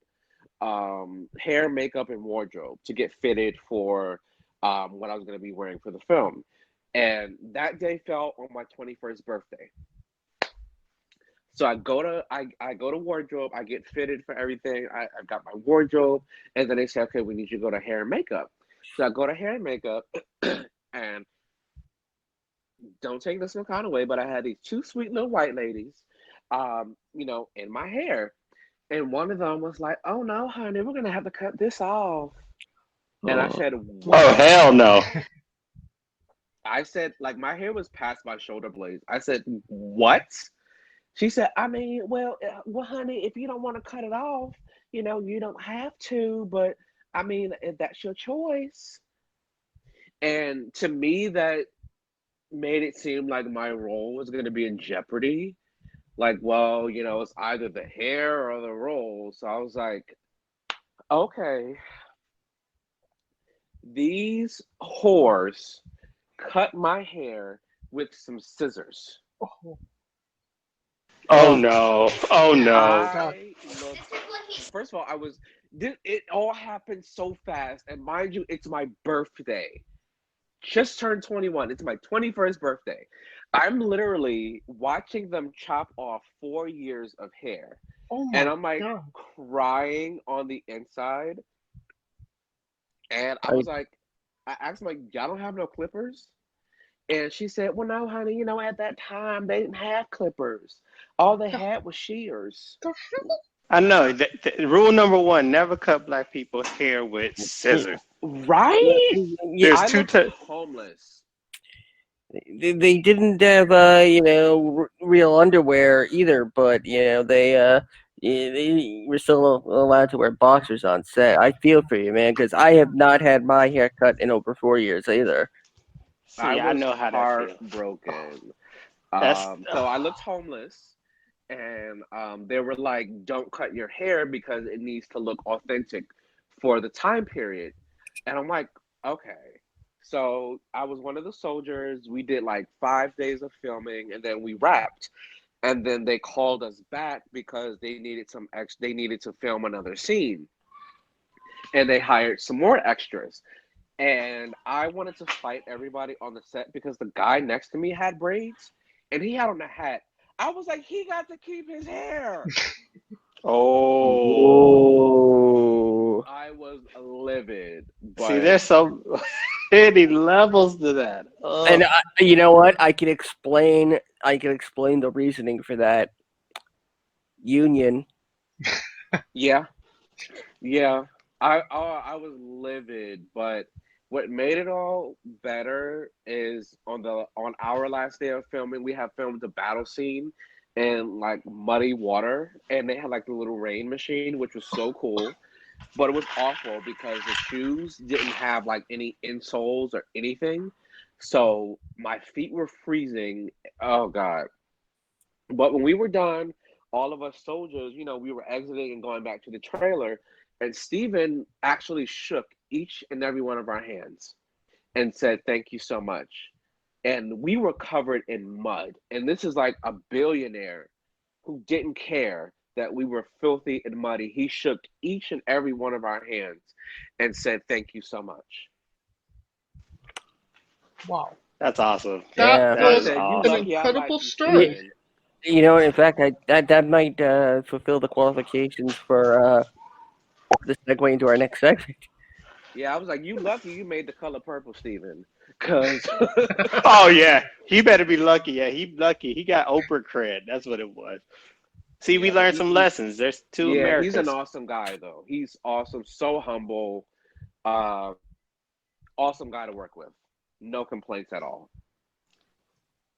Speaker 7: Hair, makeup, and wardrobe to get fitted for what I was gonna be wearing for the film. And that day fell on my 21st birthday. So I go to wardrobe, I get fitted for everything. I've got my wardrobe, and then they say, okay, we need you to go to hair and makeup. So I go to hair and makeup, and don't take this one kind of way, but I had these two sweet little white ladies, in my hair. And one of them was like, oh no, honey, we're gonna have to cut this off. And I said, what?
Speaker 8: Oh, hell no.
Speaker 7: I said, like, my hair was past my shoulder blades. I said, what? She said, I mean, well, honey, if you don't want to cut it off, you don't have to, but I mean, if that's your choice. And to me, that made it seem like my role was going to be in jeopardy. Like, well, it's either the hair or the role. So I was like, okay, these whores cut my hair with some scissors.
Speaker 8: Oh no! Oh no!
Speaker 7: First of all, it all happened so fast, and mind you, it's my birthday. just turned 21. It's my 21st birthday. I'm literally watching them chop off 4 years of hair.
Speaker 4: Oh
Speaker 7: And
Speaker 4: my
Speaker 7: I'm like
Speaker 4: god.
Speaker 7: crying on the inside. And I was like, I asked him, like, y'all don't have no clippers? And she said, well, no, honey, you know, at that time, they didn't have clippers. All they had was shears.
Speaker 4: The hell?
Speaker 8: I know. Rule number one: never cut black people's hair with scissors.
Speaker 7: Right?
Speaker 8: There's
Speaker 7: I
Speaker 8: two
Speaker 7: looked
Speaker 8: types.
Speaker 7: homeless.
Speaker 6: They didn't have real underwear either, but they were still allowed to wear boxers on set. I feel for you, man, because I have not had my hair cut in over 4 years either.
Speaker 8: See,
Speaker 7: I
Speaker 8: I
Speaker 7: was
Speaker 8: know how that feels.
Speaker 7: heartbroken.
Speaker 8: That's
Speaker 7: So I looked homeless, and they were like, don't cut your hair because it needs to look authentic for the time period. And I'm like, okay. So I was one of the soldiers. We did like 5 days of filming, and then we wrapped. And then they called us back because they needed they needed to film another scene. And they hired some more extras. And I wanted to fight everybody on the set because the guy next to me had braids and he had on a hat. I was like, he got to keep his hair.
Speaker 8: oh.
Speaker 7: I was livid. But
Speaker 8: See, there's so many levels to that. Oh.
Speaker 6: And you know what? I can explain the reasoning for that. Union.
Speaker 7: yeah. I was livid, but what made it all better is on our last day of filming, we have filmed the battle scene in like muddy water, and they had like the little rain machine, which was so cool. But it was awful because the shoes didn't have like any insoles or anything, so my feet were freezing. Oh god! But when we were done, all of us soldiers, you know, we were exiting and going back to the trailer. And Steven actually shook each and every one of our hands and said, thank you so much. And we were covered in mud. And this is like a billionaire who didn't care that we were filthy and muddy. He shook each and every one of our hands and said, thank you so much.
Speaker 4: Wow.
Speaker 8: That's awesome.
Speaker 4: That
Speaker 6: Yeah.
Speaker 4: was
Speaker 8: awesome.
Speaker 4: an incredible story.
Speaker 6: You know, in fact, that might fulfill the qualifications for the segue into our next segment.
Speaker 7: Yeah, I was like, you lucky you made the color purple, Steven. Cause
Speaker 8: Oh yeah, he better be lucky. Yeah, he lucky. He got Oprah cred. That's what it was. See, we learned some lessons. There's two Americans.
Speaker 7: He's an awesome guy though. He's awesome, so humble, awesome guy to work with. No complaints at all.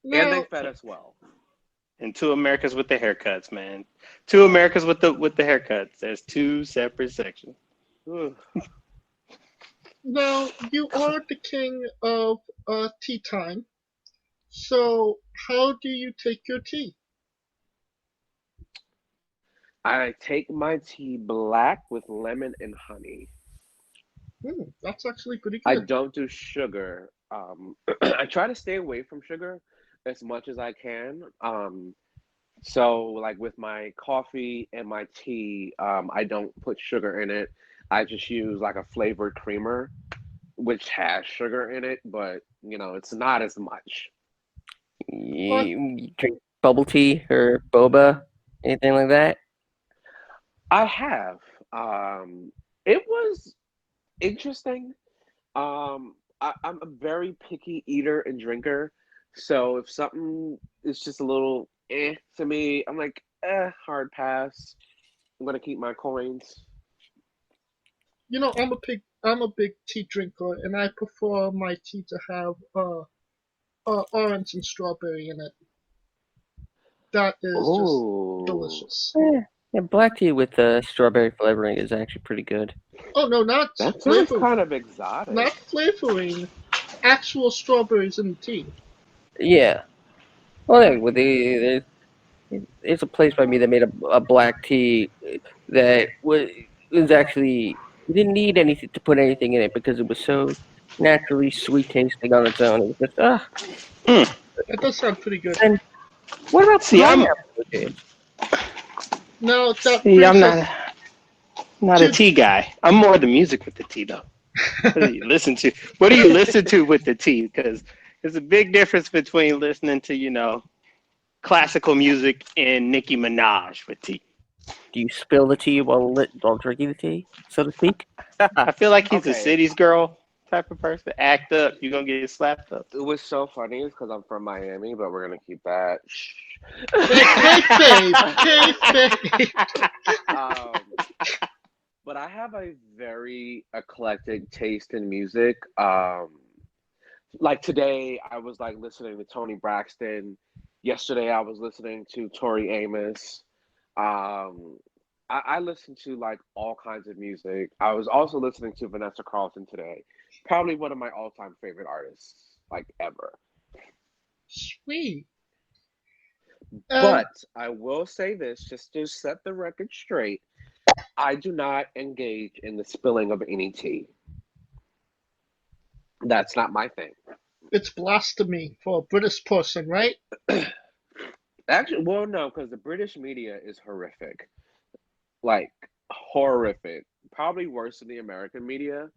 Speaker 4: Now,
Speaker 7: And they fed us well.
Speaker 8: And two Americans with the haircuts, man. Two Americans with the haircuts. There's two separate sections.
Speaker 4: now you are the king of tea time. So how do you take your tea?
Speaker 7: I take my tea black with lemon and honey.
Speaker 4: That's actually pretty
Speaker 7: I
Speaker 4: good.
Speaker 7: don't do sugar. I try to stay away from sugar as much as I can. So like with my coffee and my tea, I don't put sugar in it. I just use like a flavored creamer, which has sugar in it, but you know, it's not as much.
Speaker 6: You drink bubble tea or boba, anything like that?
Speaker 7: I have. It was interesting. I'm a very picky eater and drinker. So if something is just a little to me, I'm like, hard pass. I'm gonna keep my coins.
Speaker 4: You know, I'm a big tea drinker, and I prefer my tea to have orange and strawberry in it. That is just delicious.
Speaker 6: Yeah, black tea with strawberry flavoring is actually pretty good.
Speaker 4: Oh no, not
Speaker 7: That sounds
Speaker 4: flavoring.
Speaker 7: kind of exotic.
Speaker 4: Not flavoring. Actual strawberries in the tea.
Speaker 6: Yeah. Well, yeah, with there's a place by me that made a black tea that was actually, you didn't need anything to put anything in it because it was so naturally sweet tasting on its own. It was just
Speaker 4: That does sound pretty good.
Speaker 6: And what about pineapple?
Speaker 4: No, that
Speaker 8: See, I'm
Speaker 4: brings us
Speaker 8: not a tea guy. I'm more the music with the tea though. What do you listen to? What do you listen to with the tea? Because there's a big difference between listening to, classical music and Nicki Minaj with tea.
Speaker 6: Do you spill the tea while drinking the tea, so to speak?
Speaker 8: I feel like he's a
Speaker 7: Okay.
Speaker 8: city's girl type of person. Act up, you're gonna get slapped up.
Speaker 7: It was so funny because I'm from Miami, but we're gonna keep that. Shh. But I have a very eclectic taste in music. Like today, I was like listening to Tony Braxton. Yesterday, I was listening to Tori Amos. I listen to like all kinds of music. I was also listening to Vanessa Carlton today. Probably one of my all-time favorite artists, like ever.
Speaker 4: Sweet.
Speaker 7: But I will say this, just to set the record straight, I do not engage in the spilling of any tea. That's not my thing.
Speaker 4: It's blasphemy for a British person, right?
Speaker 7: Actually, well, no, because the British media is horrific. Like, horrific. Probably worse than the American media.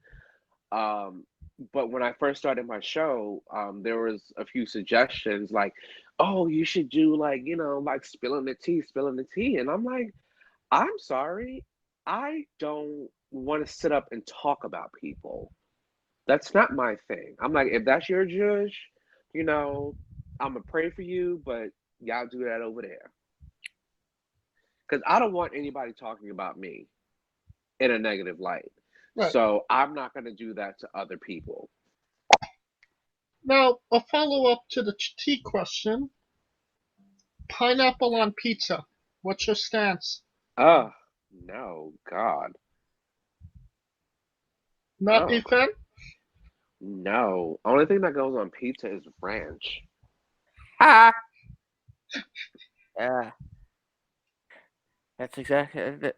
Speaker 7: But when I first started my show, there was a few suggestions like, oh, you should do like, like spilling the tea. And I'm like, I'm sorry. I don't want to sit up and talk about people. That's not my thing. I'm like, if that's your judge, I'm going to pray for you, but y'all do that over there. Because I don't want anybody talking about me in a negative light.
Speaker 4: Right.
Speaker 7: So I'm not going to do that to other people.
Speaker 4: Now, a follow-up to the tea question. Pineapple on pizza. What's your stance?
Speaker 7: Oh, no, God.
Speaker 4: Not a fan?
Speaker 7: No. Only thing that goes on pizza is ranch.
Speaker 6: Yeah. That's exactly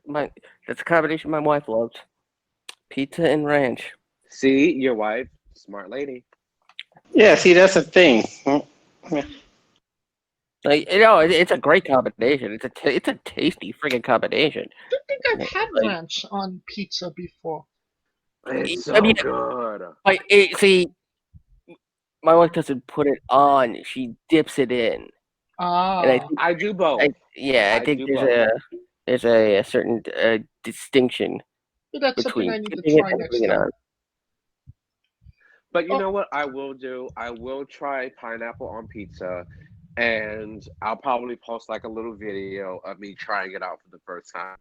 Speaker 6: that's a combination my wife loves. Pizza and ranch.
Speaker 7: See, your wife, smart lady.
Speaker 8: Yeah, see, that's the thing.
Speaker 6: Like, it's a great combination. It's a tasty freaking combination.
Speaker 4: I think I've had ranch on pizza before.
Speaker 7: It's so good.
Speaker 6: See, my wife doesn't put it on; she dips it in.
Speaker 4: And
Speaker 7: I do both.
Speaker 6: I think there's a certain distinction
Speaker 4: that's
Speaker 6: between
Speaker 4: something I need to
Speaker 6: dipping
Speaker 4: try
Speaker 6: it and
Speaker 4: next
Speaker 6: putting it
Speaker 4: time.
Speaker 6: on.
Speaker 7: But you know what I will do? I will try pineapple on pizza, and I'll probably post like a little video of me trying it out for the first time.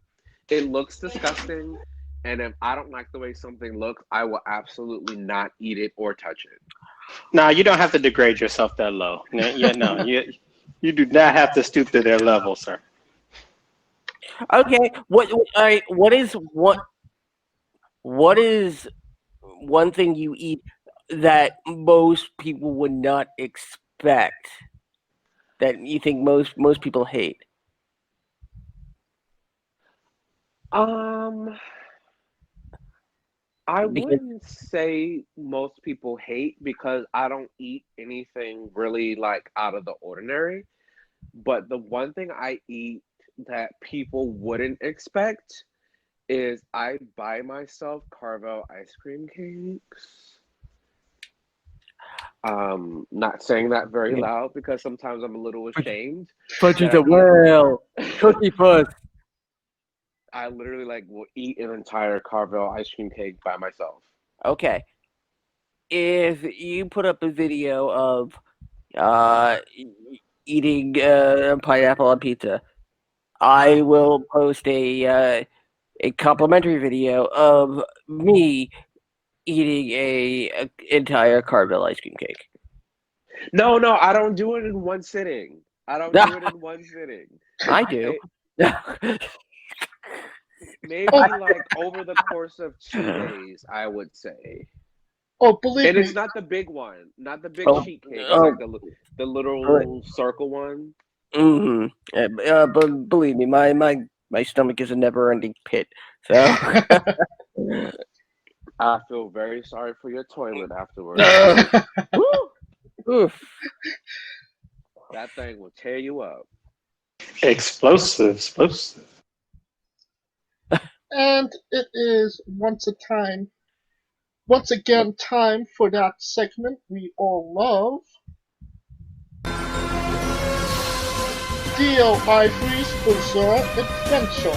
Speaker 7: It looks disgusting, and if I don't like the way something looks, I will absolutely not eat it or touch it.
Speaker 8: No, you don't have to degrade yourself that low. You do not have to stoop to their level, sir.
Speaker 6: Okay, what is one thing you eat that most people would not expect, that you think most people hate?
Speaker 7: I wouldn't say most people hate, because I don't eat anything really like out of the ordinary. But the one thing I eat that people wouldn't expect is I buy myself Carvel ice cream cakes. Not saying that very loud because sometimes I'm a little ashamed.
Speaker 6: Fudge is a whale. Cookie puss.
Speaker 7: I literally will eat an entire Carvel ice cream cake by myself.
Speaker 6: Okay. If you put up a video of eating pineapple on pizza, I will post a complimentary video of me eating a entire Carvel ice cream cake.
Speaker 7: No, I don't do it in one sitting. I do. Maybe over the course of 2 days, I would say.
Speaker 4: Oh, believe me.
Speaker 7: And it's not the big one, not the big sheet cake. It's like the little circle one.
Speaker 6: Mm-hmm. But believe me, my stomach is a never-ending pit. So
Speaker 7: I feel very sorry for your toilet afterwards.
Speaker 6: Oof.
Speaker 7: That thing will tear you up.
Speaker 8: Explosive.
Speaker 4: And it is once a time Once again, time for that segment we all love. Theo Ivory's Bizarre Adventure.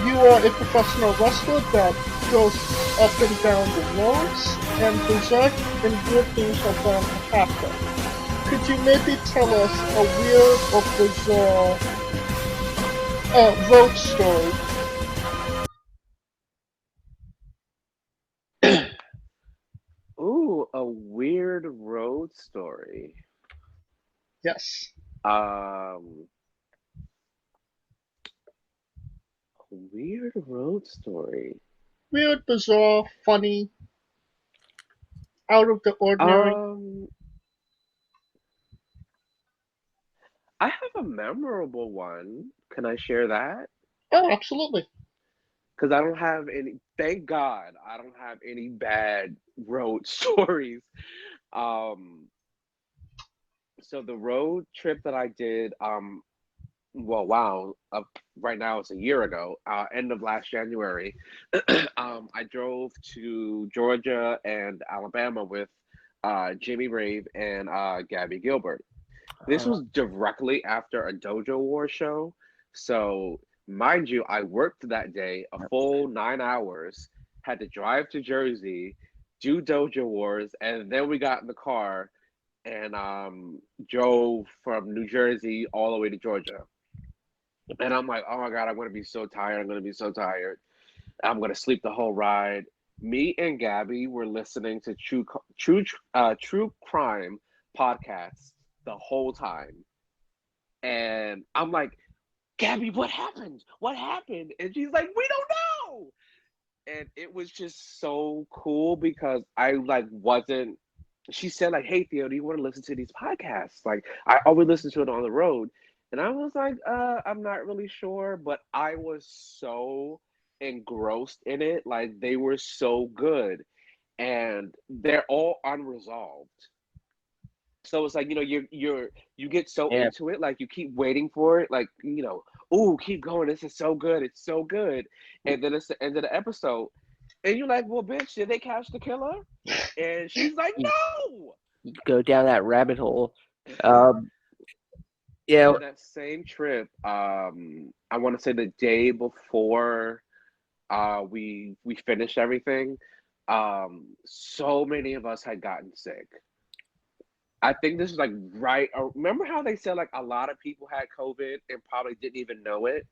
Speaker 4: You are a professional wrestler that goes up and down the roads, and berserk and good things are bound to happen. Could you maybe tell us a weird or bizarre road story?
Speaker 7: Ooh, a weird road story.
Speaker 4: Yes.
Speaker 7: Weird road story.
Speaker 4: Weird, bizarre, funny, out of the ordinary.
Speaker 7: I have a memorable one. Can I share that?
Speaker 4: Oh, absolutely.
Speaker 7: Because I don't have any. Thank God, I don't have any bad road stories. So the road trip that I did, well, wow, right now it's a year ago, end of last January. I drove to Georgia and Alabama with Jimmy Rave and Gabby Gilbert. This was directly after a Dojo War show. So, mind you, I worked that day a full 9 hours, had to drive to Jersey, do Dojo Wars, and then we got in the car and drove from New Jersey all the way to Georgia. And I'm like, oh my God, I'm going to be so tired. I'm going to be so tired. I'm going to sleep the whole ride. Me and Gabby were listening to true crime podcasts the whole time. And I'm like, Gabby, what happened? What happened? And she's like, we don't know. And it was just so cool because I wasn't, she said like, hey Theo, do you want to listen to these podcasts? Like I always listen to it on the road. And I was like, I'm not really sure, but I was so engrossed in it. Like they were so good and they're all unresolved. So it's like, you get so into it, like you keep waiting for it, like, oh, keep going. This is so good. It's so good. And then it's the end of the episode. And you're like, well, bitch, did they catch the killer? And she's like, no.
Speaker 6: You go down that rabbit hole.
Speaker 7: Yeah. That same trip, I want to say the day before we finished everything, so many of us had gotten sick. I think this is like right. Remember how they said like a lot of people had COVID and probably didn't even know it?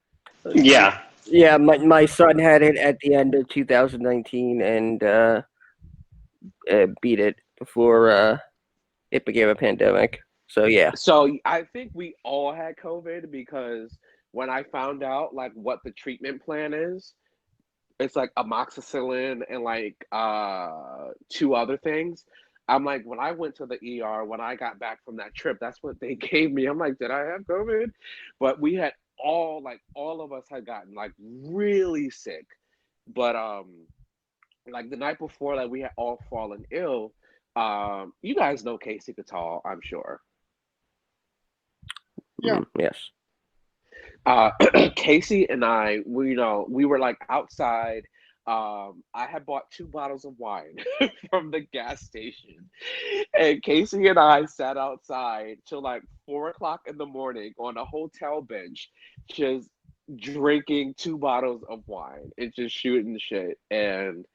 Speaker 8: Yeah.
Speaker 6: Yeah, my son had it at the end of 2019 and beat it before it became a pandemic. So yeah.
Speaker 7: So I think we all had COVID because when I found out like what the treatment plan is, it's like amoxicillin and like 2 other things. I'm like, when I went to the ER, when I got back from that trip, that's what they gave me. I'm like, did I have COVID? But we had all of us had gotten like really sick. But like the night before, like we had all fallen ill. You guys know Casey Catal, I'm sure.
Speaker 4: Yeah.
Speaker 6: Yes.
Speaker 7: Casey and I, we were like outside. I had bought 2 bottles of wine from the gas station, and Casey and I sat outside till like 4 o'clock in the morning on a hotel bench, just drinking 2 bottles of wine and just shooting the shit. And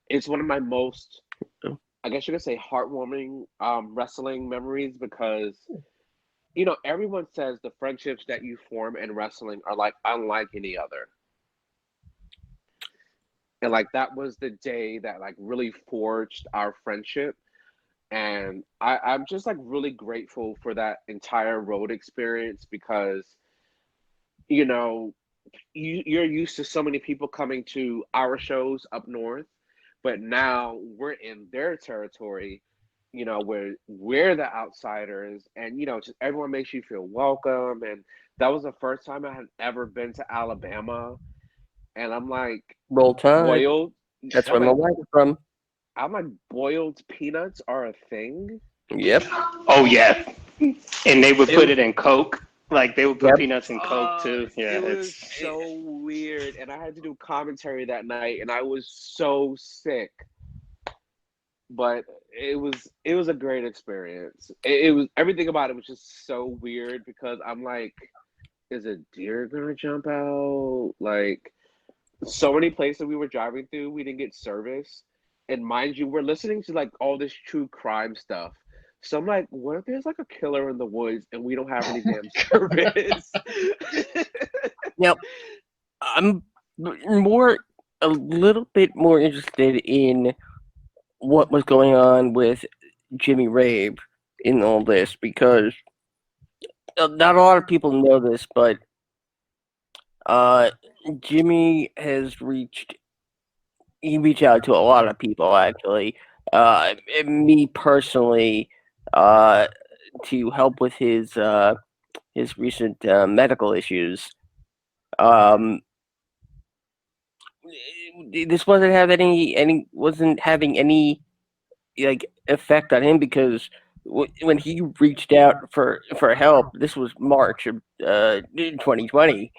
Speaker 7: it's one of my most, I guess you could say, heartwarming wrestling memories because everyone says the friendships that you form in wrestling are like unlike any other. And like that was the day that like really forged our friendship. And I'm just like really grateful for that entire road experience because, you're used to so many people coming to our shows up north, but now we're in their territory, where we're the outsiders and, just everyone makes you feel welcome. And that was the first time I had ever been to Alabama. And I'm like,
Speaker 6: Roll Tide.
Speaker 7: Boiled.
Speaker 6: That's where my wife is from.
Speaker 7: I'm like, boiled peanuts are a thing.
Speaker 6: Yep.
Speaker 8: Oh yeah. And they would put it in Coke. Like they would put
Speaker 6: Yep.
Speaker 8: peanuts in Coke too. Yeah,
Speaker 7: It was
Speaker 8: it's
Speaker 7: so weird, and I had to do commentary that night, and I was so sick. But it was a great experience. It was everything about it was just so weird because I'm like, is a deer gonna jump out? Like so many places we were driving through, we didn't get service, and mind you, we're listening to like all this true crime stuff. So I'm like, what if there's like a killer in the woods and we don't have any damn service?
Speaker 6: Now, I'm a little bit more interested in what was going on with Jimmy Rabe in all this because not a lot of people know this, but Jimmy has reached out to a lot of people actually. Me personally, to help with his recent medical issues. This wasn't having any like effect on him because when he reached out for help, this was March of 2020.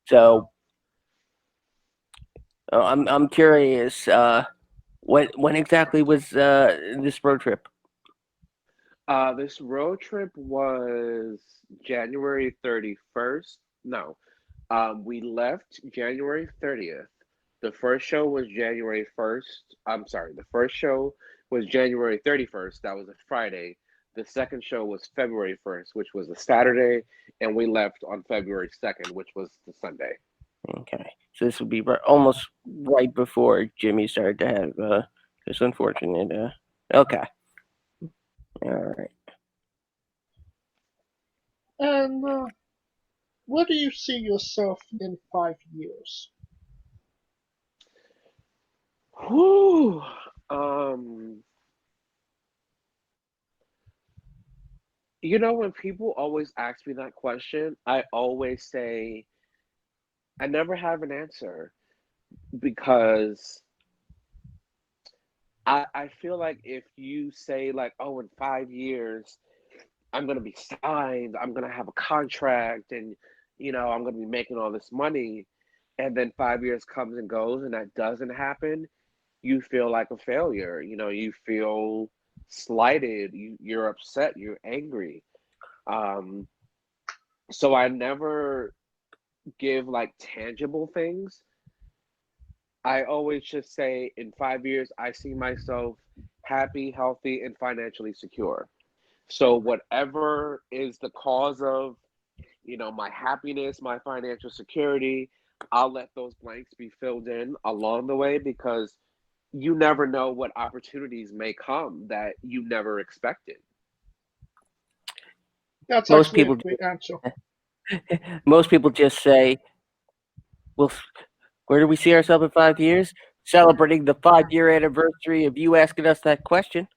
Speaker 6: So I'm curious. When exactly was this road trip?
Speaker 7: This road trip was January 31st. No, we left January 30th. The first show was January 1st. I'm sorry, the first show was January 31st. That was a Friday. The second show was February 1st, which was a Saturday, and we left on February 2nd, which was the Sunday.
Speaker 6: Okay, so this would be almost right before Jimmy started to have this unfortunate. Okay, all right.
Speaker 4: And where do you see yourself in 5 years?
Speaker 7: Whew. You know, when people always ask me that question, I always say I never have an answer because I feel like if you say like, oh, in 5 years I'm gonna be signed, I'm gonna have a contract, and you know, I'm gonna be making all this money, and then 5 years comes and goes and that doesn't happen, you feel like a failure. You know, you feel slighted, you're upset, you're angry. Um, so I never give like tangible things. I always just say in 5 years, I see myself happy, healthy, and financially secure. So whatever is the cause of, you know, my happiness, my financial security, I'll let those blanks be filled in along the way because you never know what opportunities may come that you never expected.
Speaker 4: That's
Speaker 6: Most
Speaker 4: actually a
Speaker 6: people,
Speaker 4: great answer.
Speaker 6: most people just say, "Well, where do we see ourselves in 5 years?" Celebrating the 5-year anniversary of you asking us that question.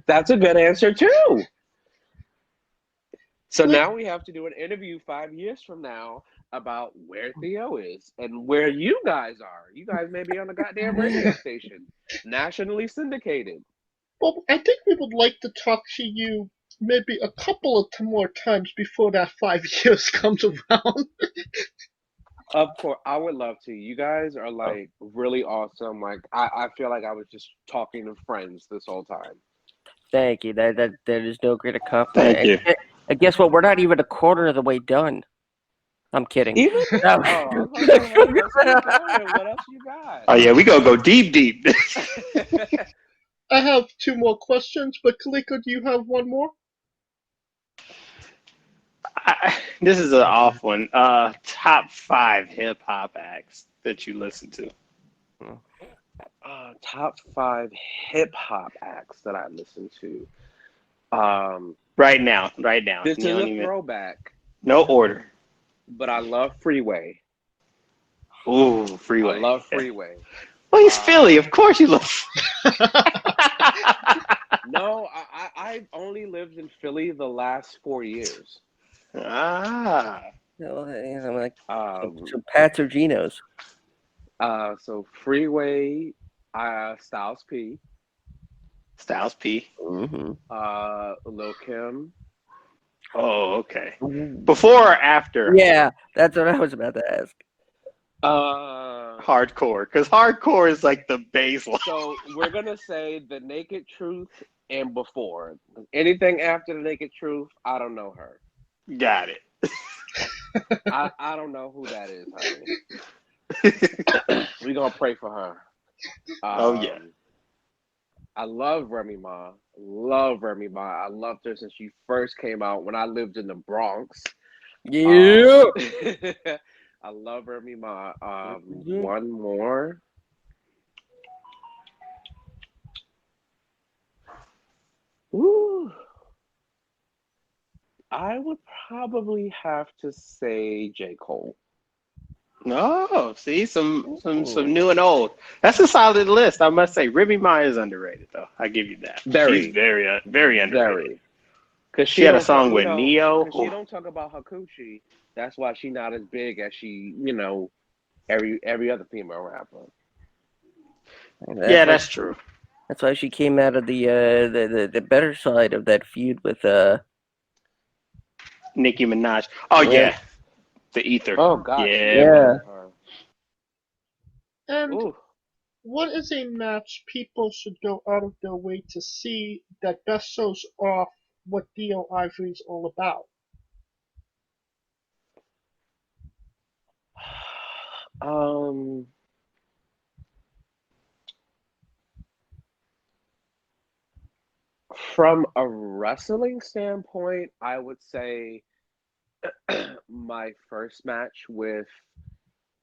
Speaker 7: That's a good answer too. So now we have to do an interview 5 years from now about where Theo is and where you guys are. You guys may be on a goddamn radio station, nationally syndicated.
Speaker 4: Well, I think we would like to talk to you maybe a couple of more times before that 5 years comes around.
Speaker 7: Of course, I would love to. You guys are like really awesome. Like I feel like I was just talking to friends this whole time.
Speaker 6: Thank you. That is no greater compliment.
Speaker 8: Thank you.
Speaker 6: And guess what? We're not even a quarter of the way done. I'm kidding.
Speaker 7: Even
Speaker 6: No.
Speaker 7: oh, let's keep going. What else you got?
Speaker 8: Oh yeah, we gonna go deep.
Speaker 4: I have 2 more questions, but Kaliko, do you have one more?
Speaker 8: This is an off one. Top 5 hip hop acts that you listen to.
Speaker 7: Top 5 hip hop acts that I listen to.
Speaker 8: Right now.
Speaker 7: This
Speaker 8: You
Speaker 7: is
Speaker 8: don't
Speaker 7: a
Speaker 8: even,
Speaker 7: throwback,
Speaker 8: no order.
Speaker 7: but I love Freeway.
Speaker 8: Ooh, Freeway.
Speaker 7: I love Freeway.
Speaker 8: Well, he's Philly. Of course you love.
Speaker 7: No, I've only lived in Philly the last 4 years.
Speaker 8: Ah.
Speaker 6: I'm like
Speaker 7: Um,
Speaker 6: Pats or Genos.
Speaker 7: so Freeway, Styles P,
Speaker 8: Styles P.
Speaker 6: Mm-hmm.
Speaker 7: Lil Kim,
Speaker 8: Oh, okay. Before or after?
Speaker 6: Yeah, that's what I was about to ask.
Speaker 8: Hardcore, because hardcore is like the baseline.
Speaker 7: So we're gonna say the naked truth and before. Anything after the naked truth, I don't know her.
Speaker 8: Got it.
Speaker 7: I don't know who that is, honey. We're gonna pray for her.
Speaker 8: Oh yeah.
Speaker 7: I love Remy Ma. Love Remy Ma. I loved her since she first came out when I lived in the Bronx.
Speaker 6: Yeah.
Speaker 7: I love Remy Ma. One more. Ooh. I would probably have to say J. Cole.
Speaker 8: Oh, see, some new and old. That's a solid list, I must say. Remy Ma is underrated, though. I give you that.
Speaker 7: Very.
Speaker 8: She's very underrated.
Speaker 7: Very. Because
Speaker 8: she had a song with Neo.
Speaker 7: She don't talk about her coochie. That's why she's not as big as she, every other female rapper.
Speaker 8: That's true.
Speaker 6: That's why she came out of the better side of that feud with
Speaker 8: Nicki Minaj. Oh yeah. The Ether.
Speaker 7: Oh God.
Speaker 8: Yeah.
Speaker 4: And
Speaker 7: Ooh.
Speaker 4: what is a match people should go out of their way to see that best shows off what Theo Ivory is all about?
Speaker 7: From a wrestling standpoint, I would say my first match with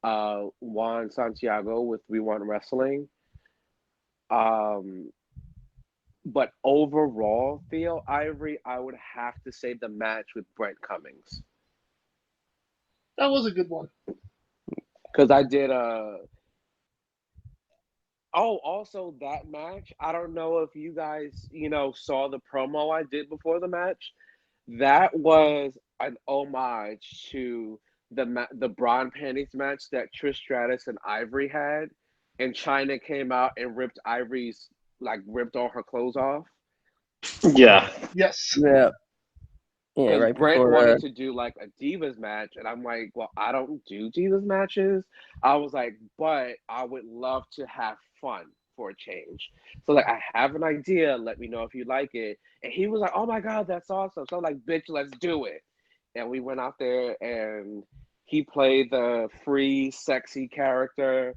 Speaker 7: Juan Santiago with We Want Wrestling. But overall, Theo Ivory, I would have to say the match with Brent Cummings.
Speaker 4: That was a good one.
Speaker 7: Because I did also that match. I don't know if you guys, saw the promo I did before the match. That was an homage to the Braun Panties match that Trish Stratus and Ivory had, and China came out and ripped all her clothes off.
Speaker 8: Yeah.
Speaker 4: Yes.
Speaker 6: Yeah. Yeah,
Speaker 7: Because
Speaker 6: right
Speaker 7: Brent
Speaker 6: before
Speaker 7: wanted to do like a Divas match, and I'm like, well, I don't do Divas matches. I was like, but I would love to have fun for a change. So like, I have an idea. Let me know if you like it. And he was like, oh my God, that's awesome. So I'm like, bitch, let's do it. And we went out there, and he played the free, sexy character,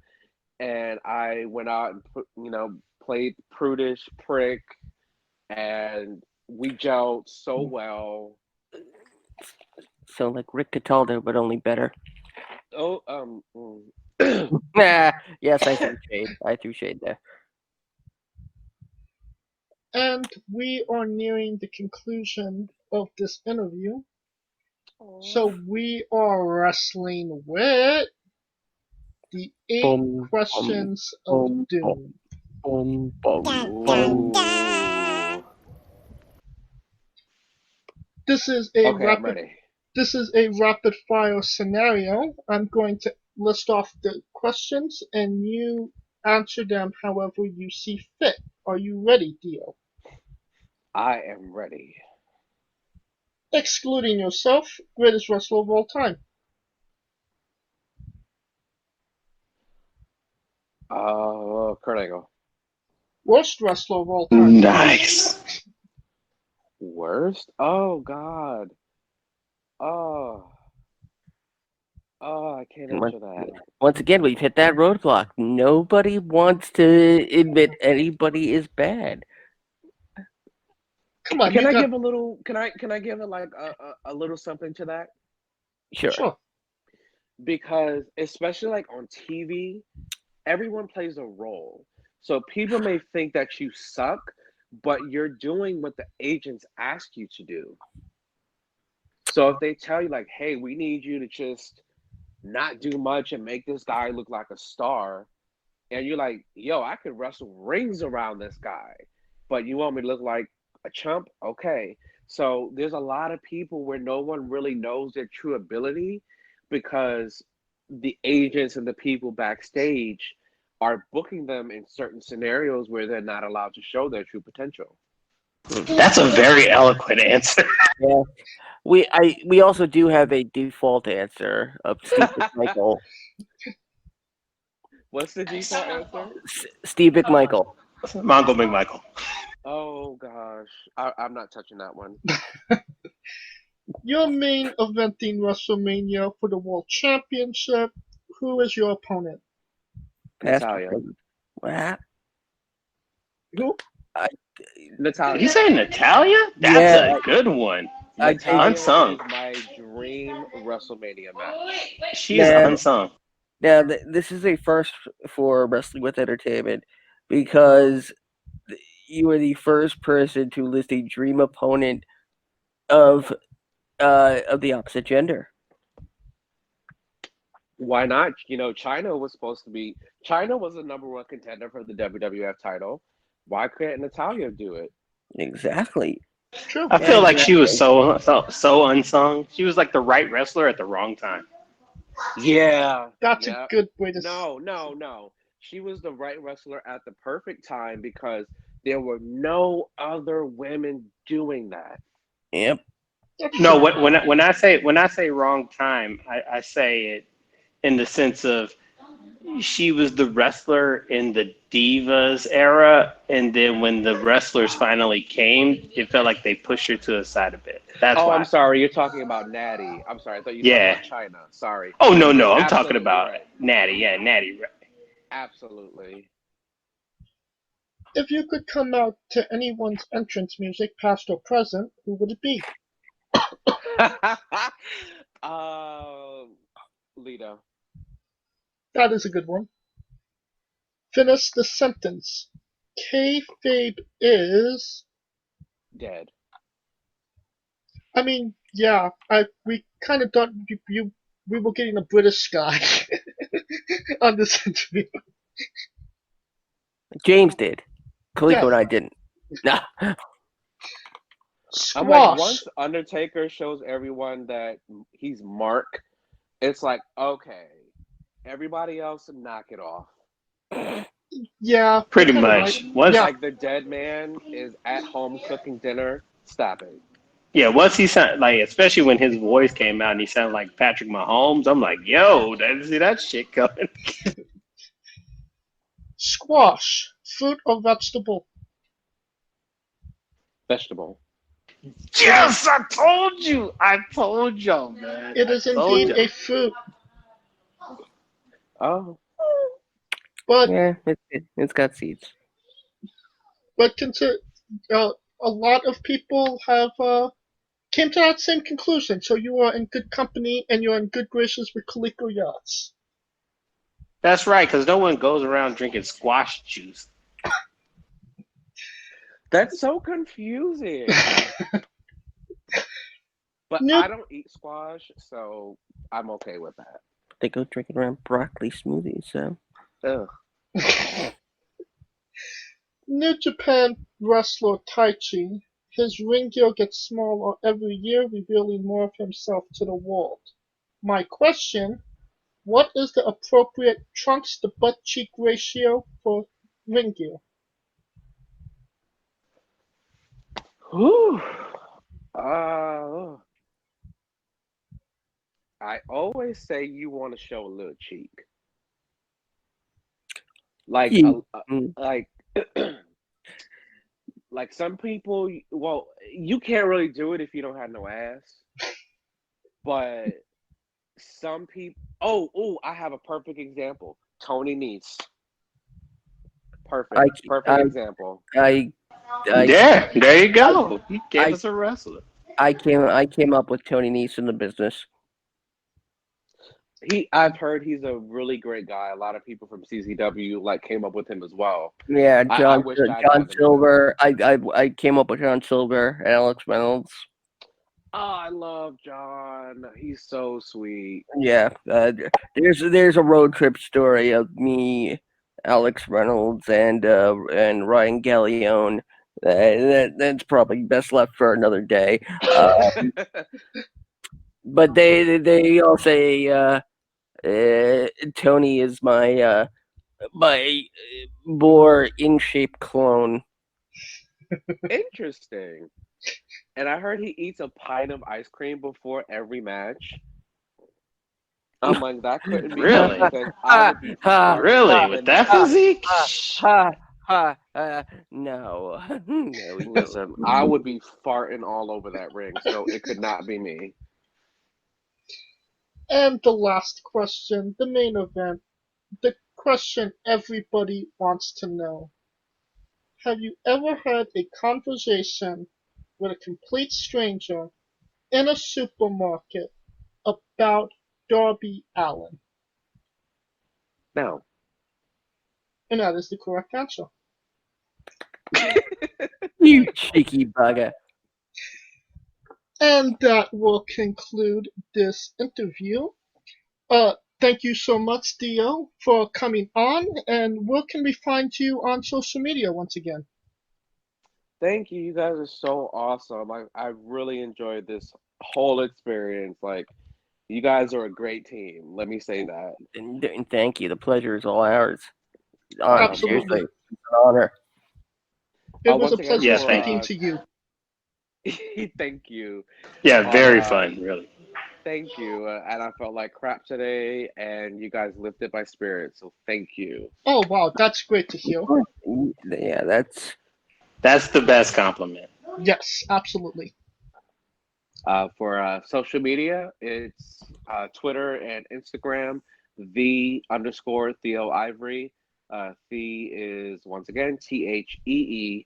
Speaker 7: and I went out and played prudish prick, and we gelled so well.
Speaker 6: So like Rick Cataldo, but only better.
Speaker 7: Oh,
Speaker 6: Yes, I threw shade. I threw shade there.
Speaker 4: And we are nearing the conclusion of this interview. So we are wrestling with the 8 questions of doom. This is a rapid fire scenario. I'm going to list off the questions and you answer them however you see fit. Are you ready, Theo?
Speaker 7: I am ready.
Speaker 4: Excluding yourself, greatest wrestler of all time.
Speaker 7: Kurt Angle.
Speaker 4: Worst wrestler of all time.
Speaker 8: Nice.
Speaker 7: Worst? Oh God. I can't answer that.
Speaker 6: Once again, we've hit that roadblock. Nobody wants to admit anybody is bad.
Speaker 4: Come on,
Speaker 7: Can I give a little? Can I give it like a little something to that?
Speaker 6: Sure.
Speaker 7: Because especially like on TV, everyone plays a role. So people may think that you suck, but you're doing what the agents ask you to do. So if they tell you like, hey, we need you to just not do much and make this guy look like a star, and you're like, yo, I could wrestle rings around this guy, but you want me to look like a chump? Okay. So there's a lot of people where no one really knows their true ability because the agents and the people backstage are booking them in certain scenarios where they're not allowed to show their true potential.
Speaker 8: That's a very eloquent answer.
Speaker 6: Yeah. we also do have a default answer of Steve McMichael.
Speaker 7: What's the default answer?
Speaker 6: Steve McMichael.
Speaker 8: Mongo McMichael.
Speaker 7: Oh gosh, I'm not touching that one.
Speaker 4: Your main eventing WrestleMania for the World Championship. Who is your opponent?
Speaker 7: Natalia.
Speaker 6: What?
Speaker 4: Who?
Speaker 7: Natalia.
Speaker 8: Did you say Natalia? That's a good one.
Speaker 7: Natalia
Speaker 8: Unsung.
Speaker 7: is my dream WrestleMania match.
Speaker 8: She's unsung.
Speaker 6: Now, this is a first for Wrestling with Entertainment because you were the first person to list a dream opponent of the opposite gender.
Speaker 7: Why not? You know, China was the number one contender for the WWF title. Why couldn't Natalia do it?
Speaker 6: Exactly.
Speaker 4: True.
Speaker 8: I feel like she was so unsung. She was like the right wrestler at the wrong time.
Speaker 7: Yeah.
Speaker 4: That's a good way to say.
Speaker 7: No. She was the right wrestler at the perfect time because there were no other women doing that.
Speaker 6: Yep.
Speaker 8: No, when I say wrong time, I say it in the sense of she was the wrestler in the Divas era, and then when the wrestlers finally came, it felt like they pushed her to the side a bit. That's why.
Speaker 7: I'm sorry. You're talking about Natty. I'm sorry. I thought you were talking about China. Sorry.
Speaker 8: Oh, no. I'm talking about Natty. Yeah, Natty.
Speaker 7: Absolutely.
Speaker 4: If you could come out to anyone's entrance music, past or present, who would it be?
Speaker 7: Lita.
Speaker 4: That is a good one. Finish the sentence. Kayfabe is
Speaker 7: dead.
Speaker 4: I mean, yeah. We kind of thought we were getting a British guy on this interview.
Speaker 6: James did. Kaliko and I didn't. No.
Speaker 7: I'm like, once Undertaker shows everyone that he's Mark, it's like, okay, everybody else knock it off.
Speaker 4: Yeah,
Speaker 8: pretty much.
Speaker 7: Like the dead man is at home cooking dinner. Stop it.
Speaker 8: Yeah, once he sounded like, especially when his voice came out and he sounded like Patrick Mahomes, I'm like, yo, didn't see that shit coming.
Speaker 4: Squash, fruit or vegetable?
Speaker 7: Vegetable.
Speaker 8: Yes, I told you, man.
Speaker 4: It is indeed a fruit.
Speaker 7: Oh.
Speaker 4: But
Speaker 6: yeah, it's got seeds.
Speaker 4: But consider, a lot of people have came to that same conclusion. So you are in good company and you're in good graces with Kaliko Yachts.
Speaker 8: That's right, because no one goes around drinking squash juice.
Speaker 7: That's so confusing. But I don't eat squash, so I'm okay with that.
Speaker 6: They go drinking around broccoli smoothies, so.
Speaker 7: Ugh.
Speaker 4: New Japan wrestler Taichi, his ring gear gets smaller every year, revealing more of himself to the world. My question, what is the appropriate trunks to butt cheek ratio for ring gear?
Speaker 7: Whew. I always say you want to show a little cheek. Like, like some people, well, you can't really do it if you don't have no ass. But some people, I have a perfect example. Tony Nese. Perfect example.
Speaker 8: Yeah, there you go. He gave us a wrestler.
Speaker 6: I came up with Tony Nese in the business.
Speaker 7: I've heard he's a really great guy. A lot of people from CZW came up with him as well.
Speaker 6: Yeah, John Silver. I came up with John Silver and Alex Reynolds.
Speaker 7: Oh, I love John. He's so sweet.
Speaker 6: Yeah, there's a road trip story of me, Alex Reynolds, and Ryan Gallione. That's probably best left for another day. But they all say Tony is my more in shape clone.
Speaker 7: Interesting. And I heard he eats a pint of ice cream before every match. I'm like, that couldn't be
Speaker 8: Really?
Speaker 7: me because I would be
Speaker 8: Really?
Speaker 7: farting
Speaker 8: With
Speaker 7: in
Speaker 8: that
Speaker 7: that.
Speaker 8: physique?
Speaker 6: No. No,
Speaker 7: Listen, I would be farting all over that ring, so it could not be me.
Speaker 4: And the last question, the main event, the question everybody wants to know. Have you ever had a conversation with a complete stranger in a supermarket about Darby Allin?
Speaker 7: No.
Speaker 4: And that is the correct answer.
Speaker 6: You cheeky bugger.
Speaker 4: And that will conclude this interview. Thank you so much, Theo, for coming on. And where can we find you on social media once again?
Speaker 7: Thank you. You guys are so awesome. I really enjoyed this whole experience. Like, you guys are a great team. Let me say that.
Speaker 6: And thank you. The pleasure is all ours.
Speaker 4: Absolutely.
Speaker 6: Seriously, it's an honor.
Speaker 4: It was a
Speaker 7: once again,
Speaker 4: pleasure
Speaker 8: Yeah, thank
Speaker 4: speaking
Speaker 7: for,
Speaker 4: to you.
Speaker 7: thank you.
Speaker 8: Yeah, very
Speaker 7: And,
Speaker 8: fun, really.
Speaker 7: Thank you. And I felt like crap today, and you guys lifted my spirit. So thank you.
Speaker 4: Oh, wow, that's great to hear.
Speaker 6: Yeah, that's
Speaker 8: That's the best compliment.
Speaker 4: Yes, absolutely.
Speaker 7: For social media, it's Twitter and Instagram, the_Theo Ivory. The is once again THEE_Theo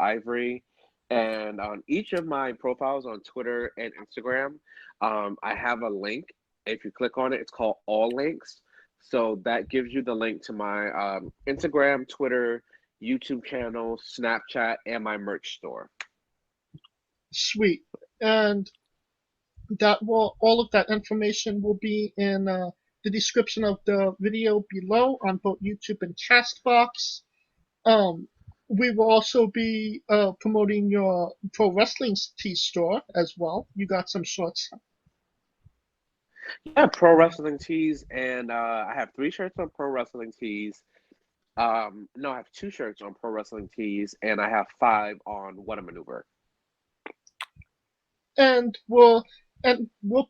Speaker 7: Ivory. And on each of my profiles on Twitter and Instagram, I have a link. If you click on it, it's called All Links. So that gives you the link to my Instagram, Twitter, YouTube channel, Snapchat, and my merch store.
Speaker 4: Sweet. And that will all of that information will be in the description of the video below on both YouTube and Castbox. We will also be promoting your pro wrestling tee store as well. You got some shorts.
Speaker 7: Yeah, pro wrestling tees, and I have 3 shirts on pro wrestling tees. No, I have 2 shirts on pro wrestling tees, and I have 5 on What a Maneuver.
Speaker 4: And we'll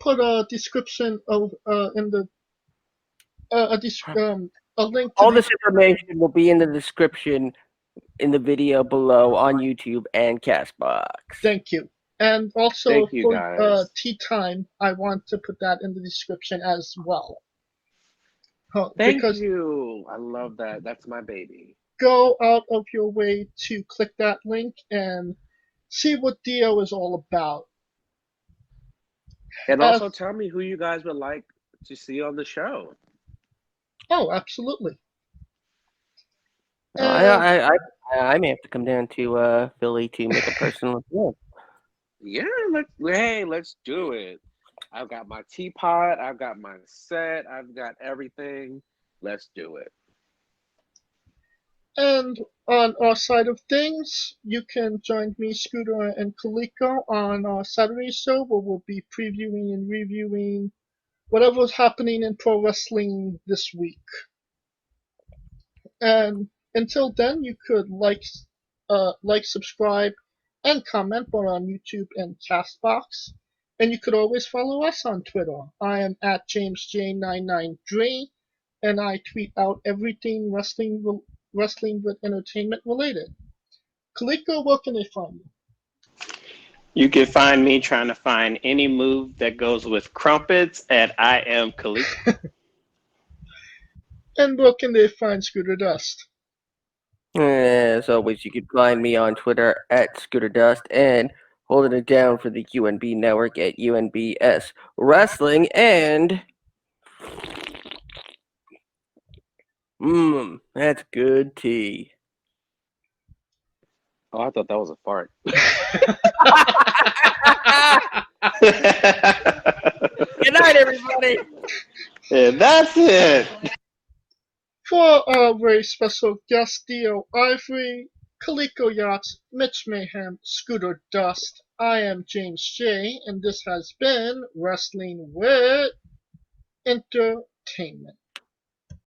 Speaker 4: put a description of in the a link to
Speaker 6: all
Speaker 4: the,
Speaker 6: this information will be in the description in the video below on YouTube and Castbox.
Speaker 4: Thank you. And also
Speaker 7: Thank you,
Speaker 4: for
Speaker 7: guys.
Speaker 4: tea time, I want to put that in the description as well.
Speaker 7: Thank
Speaker 4: Because
Speaker 7: you. I love that. That's my baby.
Speaker 4: go out of your way to click that link and see what Theo is all about.
Speaker 7: And also tell me who you guys would like to see on the show.
Speaker 4: Oh, absolutely.
Speaker 6: I may have to come down to Philly to make a personal appearance.
Speaker 7: Yeah, let's do it. I've got my teapot, I've got my set, I've got everything. Let's do it.
Speaker 4: And on our side of things, you can join me, Scooter, and Kaliko on our Saturday show where we'll be previewing and reviewing whatever's happening in pro wrestling this week. And until then, you could like, subscribe, and comment both on YouTube and Castbox. And you could always follow us on Twitter. I am at JamesJ993, and I tweet out everything wrestling with entertainment related. Kaliko, where can they find you?
Speaker 8: You can find me trying to find any move that goes with crumpets at I am Kaliko.
Speaker 4: And where can they find Scooter Dust?
Speaker 6: As always, you can find me on Twitter at Scooter Dust and holding it down for the UNB network at UNBS Wrestling. And that's good tea.
Speaker 7: Oh, I thought that was a fart.
Speaker 6: Good night, everybody.
Speaker 8: And that's it.
Speaker 4: For our very special guest, Theo Ivory, Kaliko Yachts, Mitch Mayhem, Scooter Dust, I am James J, and this has been Wrestling with Entertainment.